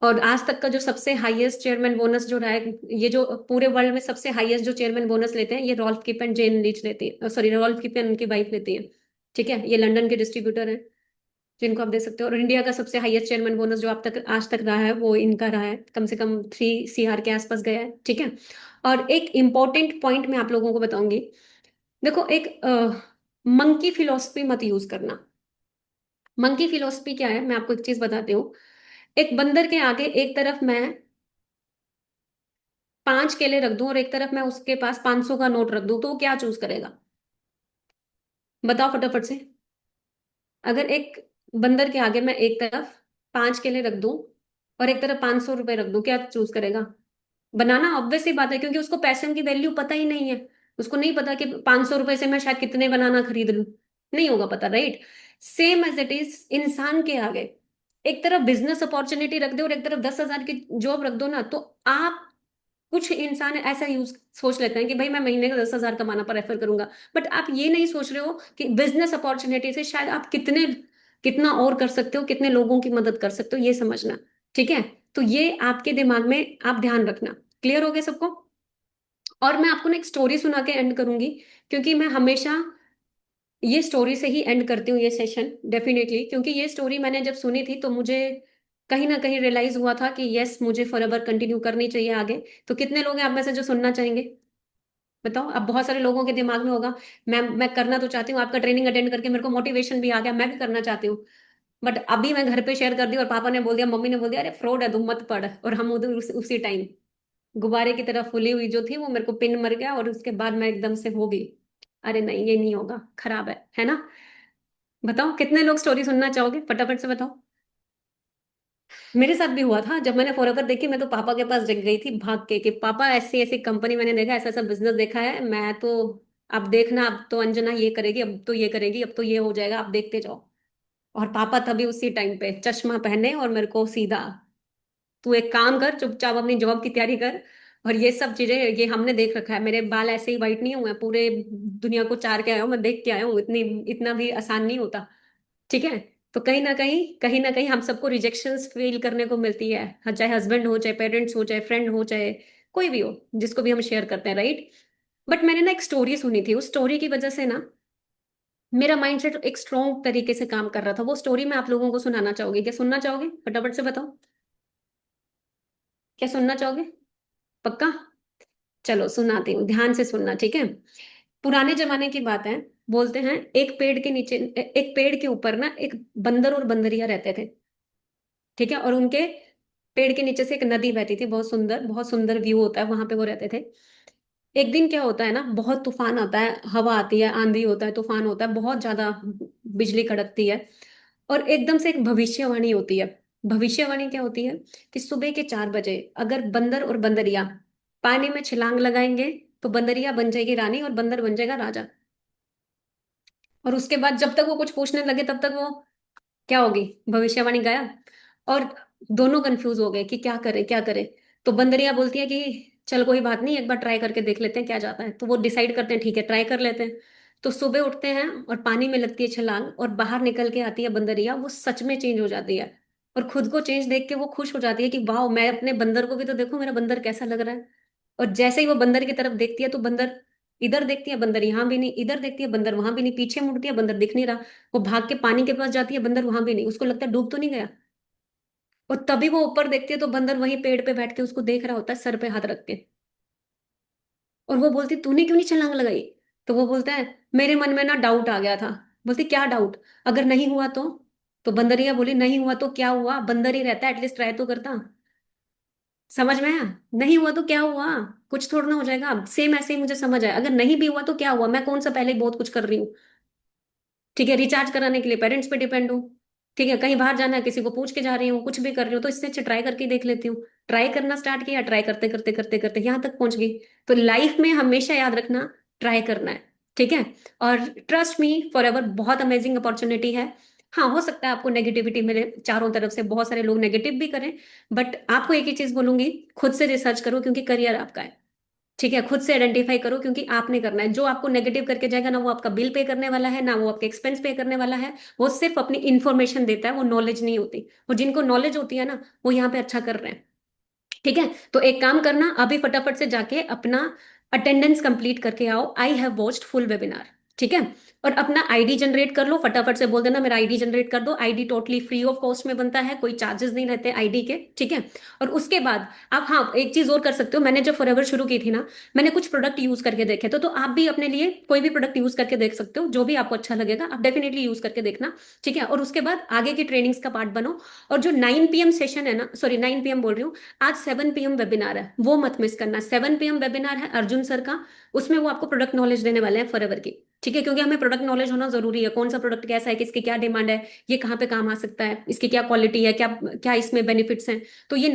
और आज तक का जो सबसे हाईएस्ट चेयरमैन बोनस जो रहा है, ये जो पूरे वर्ल्ड में सबसे हाईएस्ट जो चेयरमैन बोनस लेते हैं, ये Ralph Kip and Jane Leach लेती है, सॉरी रॉल्फ किप एंड उनकी वाइफ लेती है, ठीक है। ये लंदन के डिस्ट्रीब्यूटर है, जिनको आप देख सकते हो। और इंडिया का सबसे हाईएस्ट चेयरमैन बोनस जो आप तक आज तक रहा है, वो इनका रहा है, कम से कम 3 CR के आसपास गया है, ठीक है। और एक इंपॉर्टेंट पॉइंट मैं आप लोगों को बताऊंगी। देखो, एक मंकी फिलोसफी मत यूज करना। मंकी फिलोसफी क्या है, मैं आपको एक चीज बताती हूँ। एक बंदर के आगे एक तरफ मैं 5 केले रख दूं और एक तरफ मैं उसके पास 500 का नोट रख दूं, तो वो क्या चूज करेगा? बताओ फटाफट से। अगर एक बंदर के आगे मैं एक तरफ 5 केले रख दूं और एक तरफ 500 रुपए रख दूं, क्या चूज करेगा? बनाना ऑब्वियस सी बात है, क्योंकि उसको पैसे की वैल्यू पता ही नहीं है। उसको नहीं पता कि 500 रुपए से मैं शायद कितने बनाना खरीद लूं। नहीं होगा पता, right. Same as it is इंसान के आगे एक तरफ बिजनेस अपॉर्चुनिटी रख दो और एक तरफ 10,000 की जॉब रख दो ना, तो आप, कुछ इंसान ऐसा यूज सोच लेते हैं कि भाई मैं महीने का 10,000 कमाना प्रेफर करूंगा। बट आप ये नहीं सोच रहे हो कि बिजनेस अपॉर्चुनिटी से शायद आप कितने कितना और कर सकते हो, कितने लोगों की मदद कर सकते हो, ये समझना, ठीक है। तो ये आपके दिमाग में आप ध्यान रखना। क्लियर हो गया सबको? और मैं आपको ना एक स्टोरी सुना के एंड करूंगी, क्योंकि मैं हमेशा ये स्टोरी से ही एंड करती हूँ ये सेशन, डेफिनेटली। क्योंकि ये स्टोरी मैंने जब सुनी थी तो मुझे कहीं ना कहीं रियलाइज हुआ था कि यस, मुझे फॉर एवर कंटिन्यू करनी चाहिए आगे। तो कितने लोग हैं आप में से जो सुनना चाहेंगे? बताओ। अब बहुत सारे लोगों के दिमाग में होगा, मैं करना तो चाहती हूँ, आपका ट्रेनिंग अटेंड करके मेरे को मोटिवेशन भी आ गया, मैं भी करना चाहती हूँ। बट अभी मैं घर पे शेयर कर दी और पापा ने बोल दिया, मम्मी ने बोल दिया, अरे फ्रॉड है, तुम मत पढ़। और हम उधर उसी टाइम गुब्बारे की तरह फूली हुई जो थी, वो मेरे को पिन मर गया और उसके बाद मैं एकदम से हो गई। अरे नहीं, ये नहीं होगा, खराब है ना। बताओ कितने लोग स्टोरी सुनना चाहोगे, फटाफट से बताओ। मेरे साथ भी हुआ था, जब मैंने फॉरएवर देखी, मैं तो पापा के पास जग गई थी भाग के कि पापा ऐसी ऐसी कंपनी मैंने देखा, ऐसा ऐसा बिजनेस देखा है, मैं तो, अब देखना, अब तो अंजना ये करेगी, अब तो ये करेगी, अब तो ये हो जाएगा, आप देखते जाओ। और पापा तभी उसी टाइम पे चश्मा पहने और मेरे को सीधा, तू एक काम कर, चुपचाप अपनी जॉब की तैयारी कर। और ये सब चीजें ये हमने देख रखा है, मेरे बाल ऐसे ही वाइट नहीं हुए, पूरे दुनिया को चार के आया हूँ, मैं देख के आया हूँ, इतनी इतना भी आसान नहीं होता, ठीक है। तो कहीं ना कहीं हम सबको रिजेक्शंस फील करने को मिलती है, चाहे हस्बैंड हो, चाहे पेरेंट्स हो, चाहे फ्रेंड हो, चाहे कोई भी हो जिसको भी हम शेयर करते हैं, राइट। बट मैंने ना एक स्टोरी सुनी थी, उस स्टोरी की वजह से ना मेरा माइंडसेट एक स्ट्रॉन्ग तरीके से काम कर रहा था। वो स्टोरी मैं आप लोगों को सुनाना चाहोगे? क्या सुनना चाहोगे? फटाफट से बताओ, क्या सुनना चाहोगे? पक्का? चलो सुनाती हूँ, ध्यान से सुनना, ठीक है। पुराने जमाने की बात है। बोलते हैं एक पेड़ के नीचे, एक पेड़ के ऊपर ना एक बंदर और बंदरिया रहते थे, ठीक है। और उनके पेड़ के नीचे से एक नदी बहती थी, बहुत सुंदर व्यू होता है वहां पे वो रहते थे। एक दिन क्या होता है ना, बहुत तूफान आता है, हवा आती है, आंधी होता है, तूफान होता है, बहुत ज्यादा बिजली कड़कती है। और एकदम से एक भविष्यवाणी होती है। भविष्यवाणी क्या होती है कि सुबह के 4 बजे अगर बंदर और बंदरिया पानी में छलांग लगाएंगे, तो बंदरिया बन जाएगी रानी और बंदर बन जाएगा राजा। और उसके बाद जब तक वो कुछ पूछने लगे तब तक वो क्या होगी, भविष्यवाणी गायब। और दोनों कंफ्यूज हो गए कि क्या करें क्या करें। तो बंदरिया बोलती है कि चल कोई बात नहीं, एक बार ट्राई करके देख लेते हैं क्या जाता है। तो वो डिसाइड करते हैं, ठीक है ट्राई कर लेते हैं। तो सुबह उठते हैं और पानी में लगती है छलांग और बाहर निकल के आती है बंदरिया, वो सच में चेंज हो जाती है। और खुद को चेंज देख के वो खुश हो जाती है कि वाह, मैं अपने बंदर को भी तो देखो, मेरा बंदर कैसा लग रहा है। और जैसे ही वो बंदर की तरफ देखती है, तो बंदर, इधर देखती है बंदर यहाँ भी नहीं, इधर देखती है बंदर वहां भी नहीं, पीछे मुड़ती है बंदर दिख नहीं रहा। वो भाग के पानी के पास जाती है, बंदर वहां भी नहीं, उसको लगता है डूब तो नहीं गया। और तभी वो ऊपर देखती है तो बंदर वहीं पेड़ पे बैठ के उसको देख रहा होता है, सर पे हाथ रख के। और वो बोलती, तूने क्यों नहीं छलांग लगाई? तो वो बोलता है, मेरे मन में ना डाउट आ गया था। बोलती, क्या डाउट? अगर नहीं हुआ तो बंदरिया बोली, नहीं हुआ तो क्या हुआ, बंदर ही रहता, एटलीस्ट ट्राई तो करता। समझ में आया? नहीं हुआ तो क्या हुआ, कुछ थोड़ा ना हो जाएगा। सेम ऐसे ही मुझे समझ आया, अगर नहीं भी हुआ तो क्या हुआ, मैं कौन सा पहले ही बहुत कुछ कर रही हूँ, ठीक है। रिचार्ज कराने के लिए पेरेंट्स पे डिपेंड हूँ, ठीक है। कहीं बाहर जाना है, किसी को पूछ के जा रही हूँ, कुछ भी कर रही हूँ, तो इससे अच्छा ट्राई करके देख लेती हूँ। ट्राई करना स्टार्ट किया, ट्राई करते करते करते करते यहाँ तक पहुंच गई। तो लाइफ में हमेशा याद रखना, ट्राई करना है, ठीक है। और ट्रस्ट मी फॉर एवर, बहुत अमेजिंग अपॉर्चुनिटी है। हाँ, हो सकता है आपको नेगेटिविटी मिले, चारों तरफ से बहुत सारे लोग नेगेटिव भी करें। बट आपको एक ही चीज बोलूंगी, खुद से रिसर्च करो, क्योंकि करियर आपका है, ठीक है, खुद से आइडेंटिफाई करो, क्योंकि आपने करना है। जो आपको नेगेटिव करके जाएगा ना, वो आपका बिल पे करने वाला है, ना वो आपके एक्सपेंस पे करने वाला है। वो सिर्फ अपनी इंफॉर्मेशन देता है, वो नॉलेज नहीं होती। और जिनको नॉलेज होती है ना, वो यहाँ पे अच्छा कर रहे हैं। ठीक है, तो एक काम करना, अभी फटाफट से जाके अपना अटेंडेंस कंप्लीट करके आओ, I have watched full webinar. ठीक है, और अपना आईडी जनरेट कर लो, फटाफट से बोल देना मेरा आईडी जनरेट कर दो। ID totally free of cost में बनता है, कोई चार्जेस नहीं रहते आईडी के। ठीक है, और उसके बाद आप, हाँ, एक चीज और कर सकते हो। मैंने जब फॉरएवर शुरू की थी ना, मैंने कुछ प्रोडक्ट यूज करके देखे तो आप भी अपने लिए कोई भी प्रोडक्ट यूज करके देख सकते हो, जो भी आपको अच्छा लगेगा आप डेफिनेटली यूज करके देखना। ठीक है, और उसके बाद आगे की ट्रेनिंग्स का पार्ट बनो। और जो 9 PM सेशन है ना, सॉरी 9 PM बोल रही हूँ, आज 7 PM वेबिनार है, वो मत मिस करना। 7 PM वेबिनार है अर्जुन सर का, उसमें वो आपको प्रोडक्ट नॉलेज देने वाले हैं फॉरएवर की। ठीक है, क्योंकि हमें प्रोडक्ट नॉलेज होना जरूरी है, कौन सा प्रोडक्ट कैसा है, किसकी क्या डिमांड है, ये कहाँ पे काम आ सकता है, इसकी क्या क्वालिटी है, क्या क्या इसमें बेनिफिट्स हैं। तो ये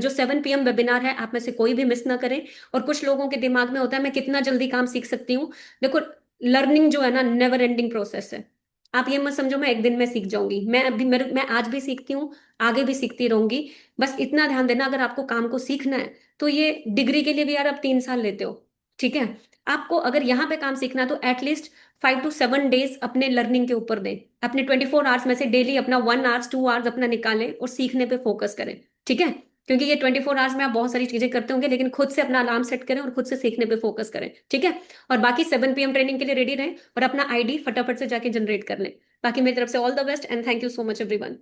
7 PM वेबिनार है, आप में से कोई भी मिस ना करें। और कुछ लोगों के दिमाग में होता है मैं कितना जल्दी काम सीख सकती हूँ। देखो, लर्निंग जो है ना, नेवर एंडिंग प्रोसेस है। आप ये मत समझो मैं एक दिन में सीख जाऊंगी। मैं आज भी सीखती हूँ, आगे भी सीखती रहूंगी। बस इतना ध्यान देना, अगर आपको काम को सीखना है तो ये डिग्री के लिए भी यार आप 3 साल लेते हो। ठीक है, आपको अगर यहाँ पे काम सीखना है तो एटलीस्ट 5 to 7 डेज अपने लर्निंग के ऊपर दें। अपने 24 आवर्स में से डेली अपना 1 आवर्स 2 आवर्स अपना निकालें और सीखने पे फोकस करें। ठीक है, क्योंकि ये 24 आवर्स में आप बहुत सारी चीजें करते होंगे, लेकिन खुद से अपना अलार्म सेट करें और खुद से सीखने पे फोकस करें। ठीक है, और बाकी 7 PM ट्रेनिंग के लिए रेडी रहें और अपना आईडी फटाफट से जाके जनरेट कर लें। बाकी मेरी तरफ से all the best and thank you so much everyone.